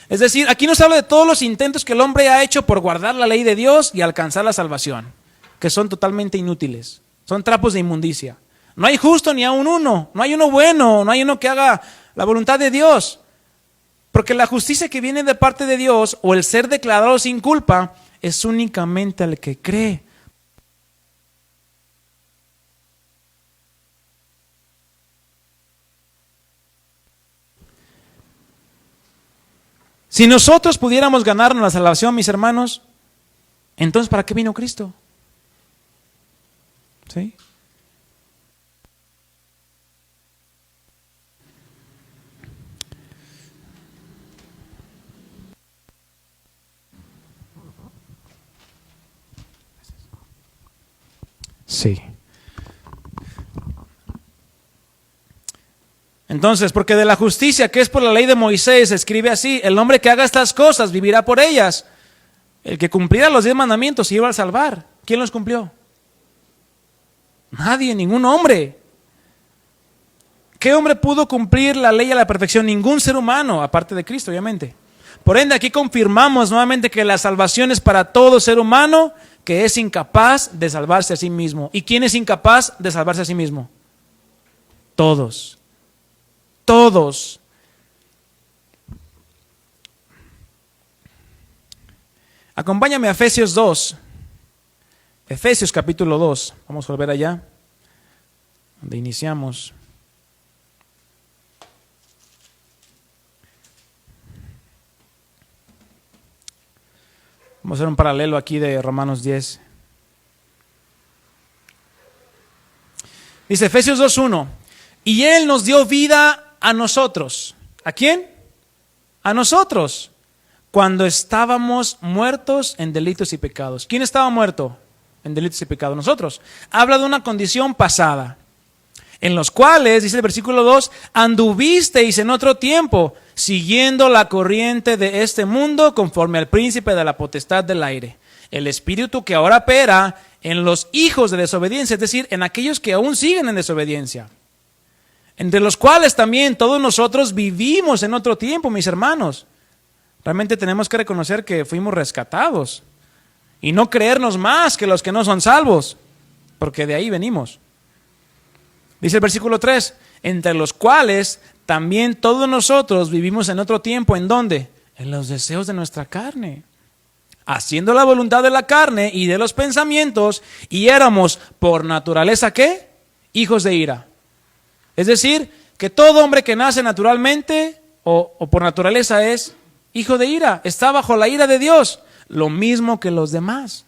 Speaker 1: Es decir, aquí nos habla de todos los intentos que el hombre ha hecho por guardar la ley de Dios y alcanzar la salvación, que son totalmente inútiles, son trapos de inmundicia. No hay justo ni aun uno, no hay uno bueno, no hay uno que haga la voluntad de Dios. Porque la justicia que viene de parte de Dios o el ser declarado sin culpa es únicamente al que cree. Si nosotros pudiéramos ganarnos la salvación, mis hermanos, entonces ¿para qué vino Cristo? ¿Sí? Sí. Entonces, porque de la justicia que es por la ley de Moisés, escribe así: el hombre que haga estas cosas vivirá por ellas. El que cumpliera los 10 mandamientos se iba a salvar. ¿Quién los cumplió? Nadie, ningún hombre. ¿Qué hombre pudo cumplir la ley a la perfección? Ningún ser humano, aparte de Cristo, obviamente. Por ende, aquí confirmamos nuevamente que la salvación es para todo ser humano que es incapaz de salvarse a sí mismo. ¿Y quién es incapaz de salvarse a sí mismo? Todos. Todos. Acompáñame a Efesios 2. Efesios capítulo 2. Vamos a volver allá, donde iniciamos. Vamos a hacer un paralelo aquí de Romanos 10. Dice Efesios 2:1. Y Él nos dio vida a nosotros. ¿A quién? A nosotros. Cuando estábamos muertos en delitos y pecados. ¿Quién estaba muerto en delitos y pecados? Nosotros. Habla de una condición pasada, en los cuales, dice el versículo 2, anduvisteis en otro tiempo, siguiendo la corriente de este mundo, conforme al príncipe de la potestad del aire, el espíritu que ahora opera en los hijos de desobediencia, es decir, en aquellos que aún siguen en desobediencia, entre los cuales también todos nosotros vivimos en otro tiempo, mis hermanos. Realmente tenemos que reconocer que fuimos rescatados y no creernos más que los que no son salvos, porque de ahí venimos. Dice el versículo 3, entre los cuales también todos nosotros vivimos en otro tiempo. ¿En dónde? En los deseos de nuestra carne, haciendo la voluntad de la carne y de los pensamientos, y éramos por naturaleza, ¿qué? Hijos de ira. Es decir, que todo hombre que nace naturalmente o por naturaleza es hijo de ira, está bajo la ira de Dios, lo mismo que los demás.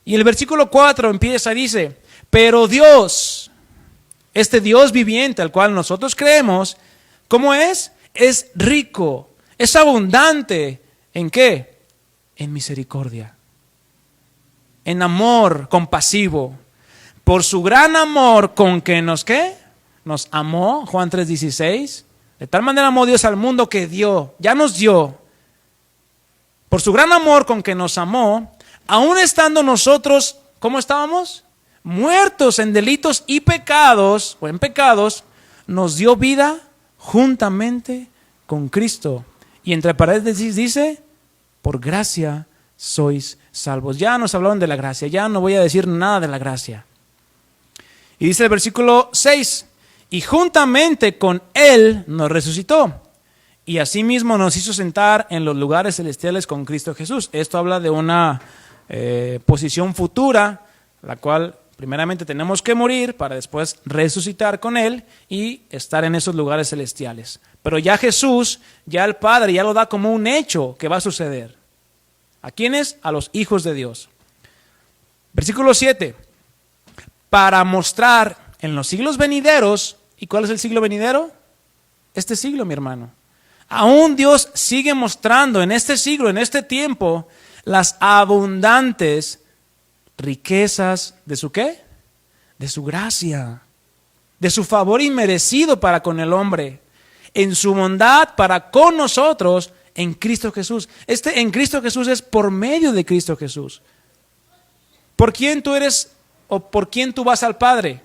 Speaker 1: Y el versículo 4 empieza, dice, pero Dios, este Dios viviente al cual nosotros creemos, ¿cómo es? Es rico, es abundante. ¿En qué? En misericordia, en amor compasivo, por su gran amor con que nos, ¿qué? Nos amó, Juan 3:16. De tal manera amó Dios al mundo que dio, ya nos dio. Por su gran amor con que nos amó, aun estando nosotros, ¿cómo estábamos? Muertos en delitos y pecados, o en pecados, nos dio vida juntamente con Cristo. Y entre paréntesis dice, por gracia sois salvos. Ya nos hablaron de la gracia, ya no voy a decir nada de la gracia. Y dice el versículo 6, y juntamente con Él nos resucitó, y asimismo nos hizo sentar en los lugares celestiales con Cristo Jesús. Esto habla de una posición futura, la cual primeramente tenemos que morir para después resucitar con Él y estar en esos lugares celestiales. Pero ya Jesús, ya el Padre, ya lo da como un hecho que va a suceder. ¿A quiénes? A los hijos de Dios. Versículo 7. Para mostrar en los siglos venideros, ¿y cuál es el siglo venidero? Este siglo, mi hermano. Aún Dios sigue mostrando en este siglo, en este tiempo, las abundantes riquezas de su ¿qué? De su gracia, de su favor inmerecido para con el hombre, en su bondad para con nosotros en Cristo Jesús. En Cristo Jesús es por medio de Cristo Jesús. ¿Por quién tú eres o por quién tú vas al Padre?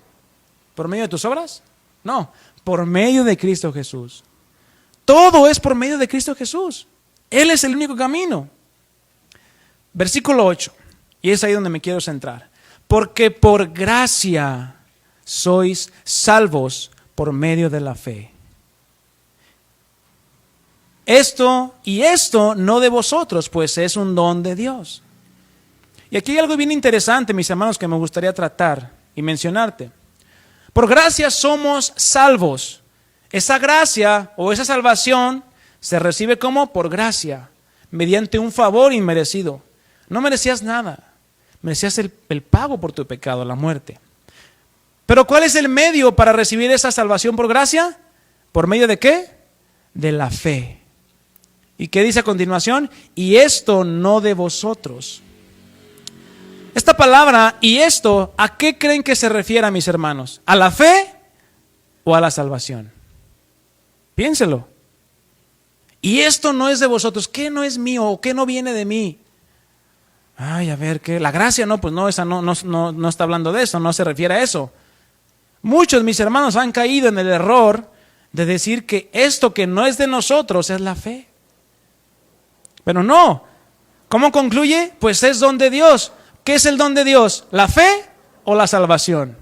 Speaker 1: ¿Por medio de tus obras? No, por medio de Cristo Jesús. Todo es por medio de Cristo Jesús. Él es el único camino. Versículo 8. Y es ahí donde me quiero centrar. Porque por gracia sois salvos por medio de la fe. Esto no de vosotros, pues es un don de Dios. Y aquí hay algo bien interesante, mis hermanos, que me gustaría tratar y mencionarte. Por gracia somos salvos. Esa gracia o esa salvación se recibe como por gracia, mediante un favor inmerecido. No merecías nada, merecías el pago por tu pecado, la muerte. Pero ¿cuál es el medio para recibir esa salvación por gracia? ¿Por medio de qué? De la fe. ¿Y qué dice a continuación? Y esto no de vosotros. Esta palabra, y esto, ¿a qué creen que se refiere, mis hermanos? ¿A la fe o a la salvación? Piénselo. Y esto no es de vosotros. ¿Qué no es mío o qué no viene de mí? Ay, a ver, ¿qué? La gracia, no, pues no, esa no está hablando de eso, no se refiere a eso. Muchos, mis hermanos, han caído en el error de decir que esto que no es de nosotros es la fe. Pero no. ¿Cómo concluye? Pues es don de Dios. ¿Qué es el don de Dios? ¿La fe o la salvación?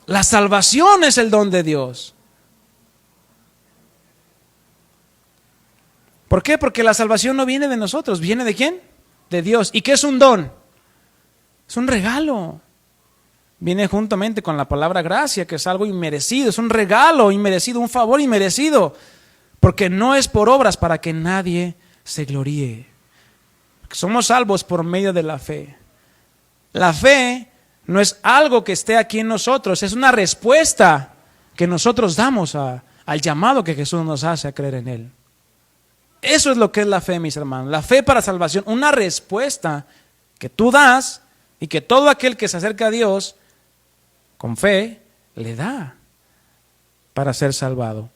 Speaker 1: La salvación es el don de Dios. ¿Por qué? Porque la salvación no viene de nosotros. ¿Viene de quién? De Dios. ¿Y qué es un don? Es un regalo. Viene juntamente con la palabra gracia, que es algo inmerecido. Es un regalo inmerecido, un favor inmerecido. Porque no es por obras para que nadie se gloríe. Somos salvos por medio de la fe. La fe no es algo que esté aquí en nosotros, es una respuesta que nosotros damos al llamado que Jesús nos hace a creer en Él. Eso es lo que es la fe, mis hermanos. La fe para salvación, una respuesta que tú das y que todo aquel que se acerca a Dios con fe le da para ser salvado.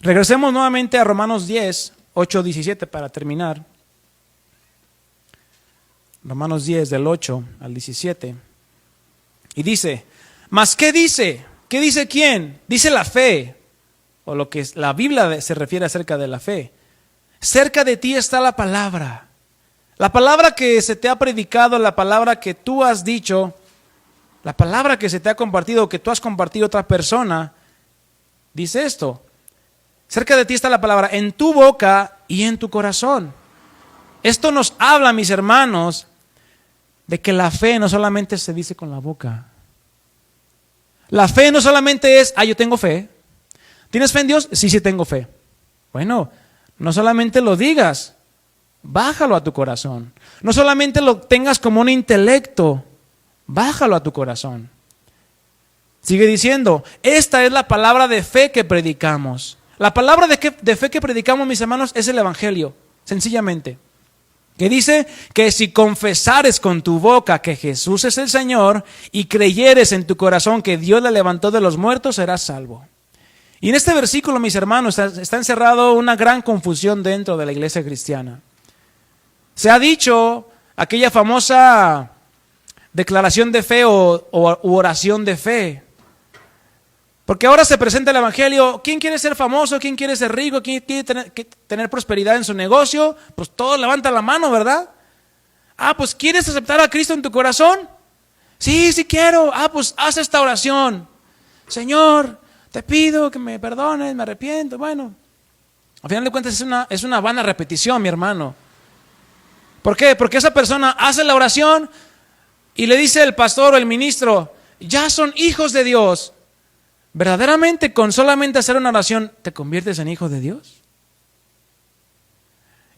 Speaker 1: Regresemos nuevamente a Romanos 10, 8, 17 para terminar. Romanos 10 del 8 al 17. Y dice, ¿mas qué dice? ¿Qué dice quién? Dice la fe, o lo que la Biblia se refiere acerca de la fe. Cerca de ti está la palabra. La palabra que se te ha predicado, la palabra que tú has dicho, la palabra que se te ha compartido, que tú has compartido a otra persona, dice esto. Cerca de ti está la palabra, en tu boca y en tu corazón. Esto nos habla, mis hermanos, de que la fe no solamente se dice con la boca. La fe no solamente es, yo tengo fe. ¿Tienes fe en Dios? Sí, tengo fe. Bueno, no solamente lo digas, bájalo a tu corazón. No solamente lo tengas como un intelecto, bájalo a tu corazón. Sigue diciendo, esta es la palabra de fe que predicamos. La palabra de fe que predicamos, mis hermanos, es el Evangelio, sencillamente. Que dice que si confesares con tu boca que Jesús es el Señor y creyeres en tu corazón que Dios le levantó de los muertos, serás salvo. Y en este versículo, mis hermanos, está encerrado una gran confusión dentro de la iglesia cristiana. Se ha dicho aquella famosa declaración de fe u oración de fe. Porque ahora se presenta el Evangelio, ¿quién quiere ser famoso? ¿Quién quiere ser rico? ¿Quién quiere tener prosperidad en su negocio? Pues todos levantan la mano, ¿verdad? Pues ¿quieres aceptar a Cristo en tu corazón? Sí quiero. Pues haz esta oración. Señor, te pido que me perdones, me arrepiento. Bueno, al final de cuentas es una vana repetición, mi hermano. ¿Por qué? Porque esa persona hace la oración y le dice el pastor o el ministro, ya son hijos de Dios. ¿Verdaderamente con solamente hacer una oración te conviertes en hijo de Dios?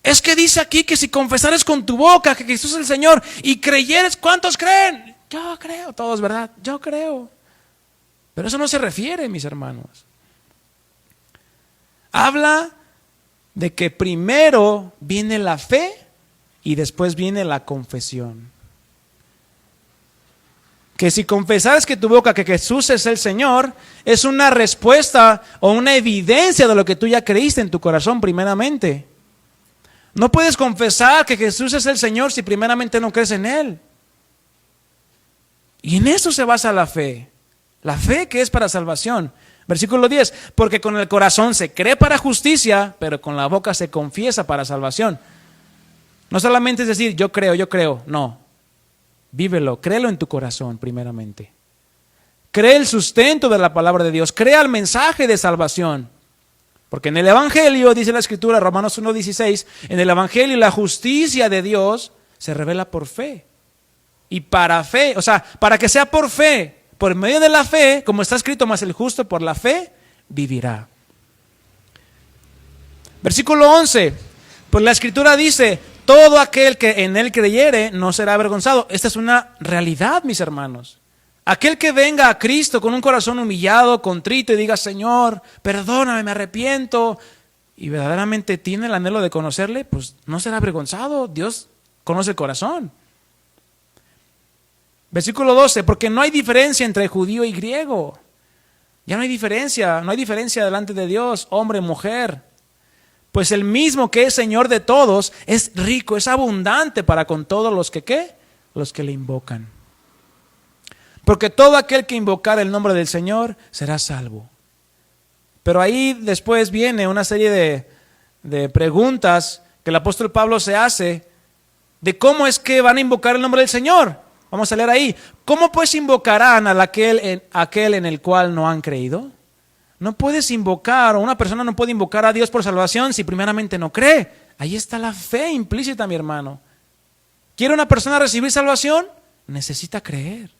Speaker 1: Es que dice aquí que si confesares con tu boca que Jesús es el Señor y creyeres, ¿cuántos creen? Yo creo, todos, ¿verdad? Yo creo. Pero eso no se refiere, mis hermanos. Habla de que primero viene la fe y después viene la confesión. Que si confesares que tu boca que Jesús es el Señor, es una respuesta o una evidencia de lo que tú ya creíste en tu corazón primeramente. No puedes confesar que Jesús es el Señor si primeramente no crees en Él. Y en eso se basa la fe. La fe que es para salvación. Versículo 10, porque con el corazón se cree para justicia, pero con la boca se confiesa para salvación. No solamente es decir, yo creo, no. Vívelo, créelo en tu corazón primeramente. Cree el sustento de la palabra de Dios, crea el mensaje de salvación. Porque en el Evangelio, dice la Escritura, Romanos 1:16, en el Evangelio la justicia de Dios se revela por fe. Y para fe, o sea, para que sea por fe, por medio de la fe, como está escrito, más el justo por la fe vivirá. Versículo 11, pues la Escritura dice, todo aquel que en él creyere no será avergonzado. Esta es una realidad, mis hermanos. Aquel que venga a Cristo con un corazón humillado, contrito y diga, Señor, perdóname, me arrepiento, y verdaderamente tiene el anhelo de conocerle, pues no será avergonzado. Dios conoce el corazón. Versículo 12, porque no hay diferencia entre judío y griego. Ya no hay diferencia delante de Dios, hombre, mujer. Pues el mismo que es Señor de todos es rico, es abundante para con todos los que ¿qué? Los que le invocan. Porque todo aquel que invocar el nombre del Señor será salvo. Pero ahí después viene una serie de preguntas que el apóstol Pablo se hace de cómo es que van a invocar el nombre del Señor. Vamos a leer ahí. ¿Cómo pues invocarán a aquel en el cual no han creído? No puedes invocar, o una persona no puede invocar a Dios por salvación si primeramente no cree. Ahí está la fe implícita, mi hermano. ¿Quiere una persona recibir salvación? Necesita creer.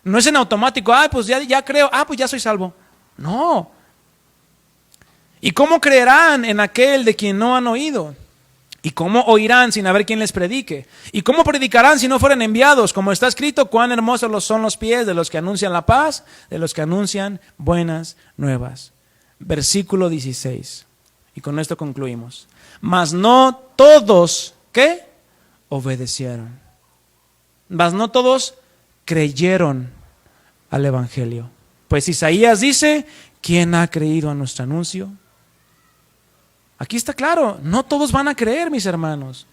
Speaker 1: No es en automático, pues ya creo, pues ya soy salvo. No. ¿Y cómo creerán en aquel de quien no han oído? ¿Y cómo oirán sin haber quien les predique? ¿Y cómo predicarán si no fueren enviados? Como está escrito, cuán hermosos son los pies de los que anuncian la paz, de los que anuncian buenas nuevas. Versículo 16. Y con esto concluimos. Mas no todos, ¿qué? Obedecieron. Mas no todos creyeron al Evangelio. Pues Isaías dice, ¿quién ha creído a nuestro anuncio? Aquí está claro, no todos van a creer, mis hermanos.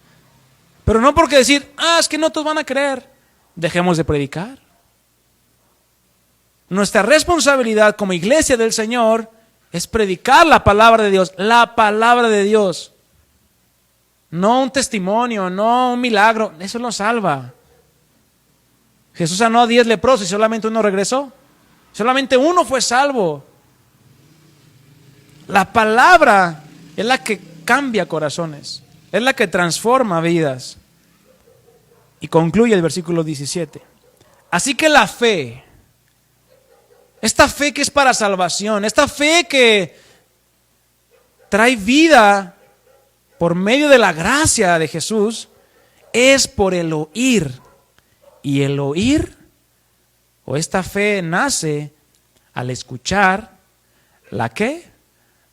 Speaker 1: Pero no porque decir, es que no todos van a creer, dejemos de predicar. Nuestra responsabilidad como iglesia del Señor es predicar la palabra de Dios, la palabra de Dios. No un testimonio, no un milagro, eso no salva. Jesús sanó a 10 leprosos y solamente uno regresó. Solamente uno fue salvo. La palabra es la que cambia corazones, es la que transforma vidas. Y concluye el versículo 17. Así que la fe, esta fe que es para salvación, esta fe que trae vida por medio de la gracia de Jesús, es por el oír. Y el oír, o esta fe nace al escuchar, ¿la qué?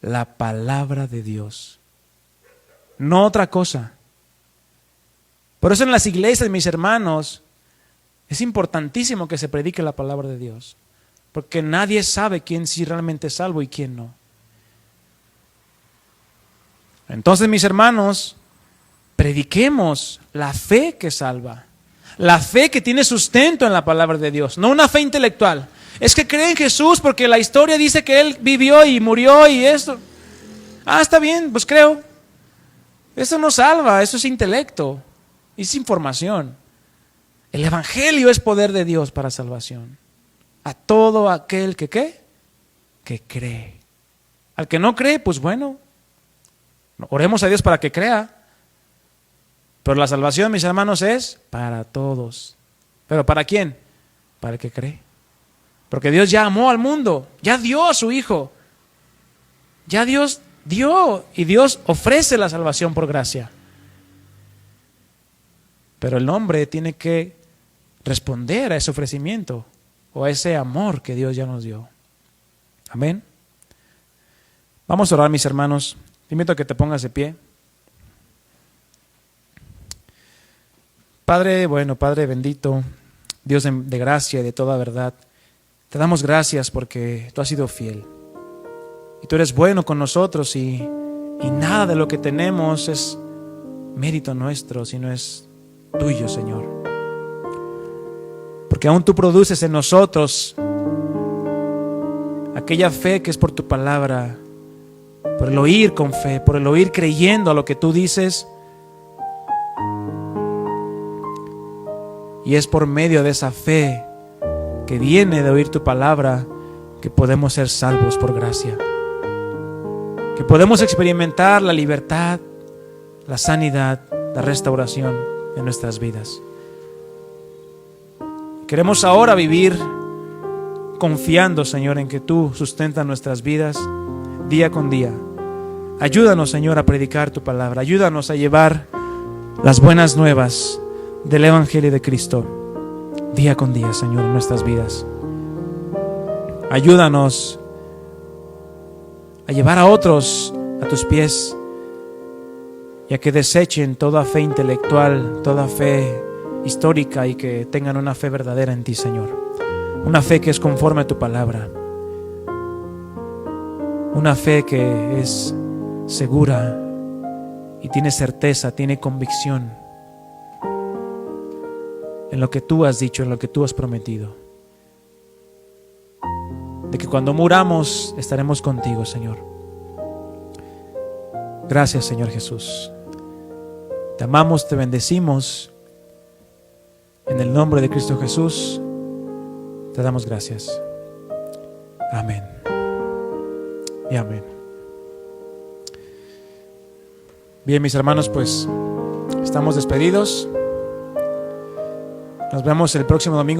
Speaker 1: La palabra de Dios. No otra cosa. Por eso en las iglesias, mis hermanos, es importantísimo que se predique la palabra de Dios. Porque nadie sabe quién sí realmente es salvo y quién no. Entonces, mis hermanos, prediquemos la fe que salva. La fe que tiene sustento en la palabra de Dios, no una fe intelectual. Es que cree en Jesús porque la historia dice que Él vivió y murió y esto. Está bien, pues creo. Eso no salva, eso es intelecto, es información. El Evangelio es poder de Dios para salvación. A todo aquel que ¿qué? Que cree. Al que no cree, pues bueno, oremos a Dios para que crea. Pero la salvación, mis hermanos, es para todos. ¿Pero para quién? Para el que cree. Porque Dios ya amó al mundo, ya dio a su Hijo. Ya Dios dio y Dios ofrece la salvación por gracia. Pero el hombre tiene que responder a ese ofrecimiento o a ese amor que Dios ya nos dio. Amén. Vamos a orar, mis hermanos. Te invito a que te pongas de pie. Padre bueno, Padre bendito, Dios de gracia y de toda verdad, te damos gracias porque tú has sido fiel. Y tú eres bueno con nosotros y nada de lo que tenemos es mérito nuestro, sino es tuyo, Señor. Porque aún tú produces en nosotros aquella fe que es por tu palabra, por el oír con fe, por el oír creyendo a lo que tú dices. Y es por medio de esa fe que viene de oír tu palabra que podemos ser salvos por gracia. Que podemos experimentar la libertad, la sanidad, la restauración en nuestras vidas. Queremos ahora vivir confiando, Señor, en que tú sustentas nuestras vidas día con día. Ayúdanos, Señor, a predicar tu palabra. Ayúdanos a llevar las buenas nuevas del Evangelio de Cristo día con día, Señor, en nuestras vidas. Ayúdanos a llevar a otros a tus pies y a que desechen toda fe intelectual, toda fe histórica y que tengan una fe verdadera en ti, Señor. Una fe que es conforme a tu palabra. Una fe que es segura y tiene certeza, tiene convicción en lo que tú has dicho, en lo que tú has prometido. De que cuando muramos estaremos contigo, Señor. Gracias, Señor Jesús. Te amamos, te bendecimos. En el nombre de Cristo Jesús, te damos gracias. Amén. Y amén. Bien, mis hermanos, pues estamos despedidos. Nos vemos el próximo domingo.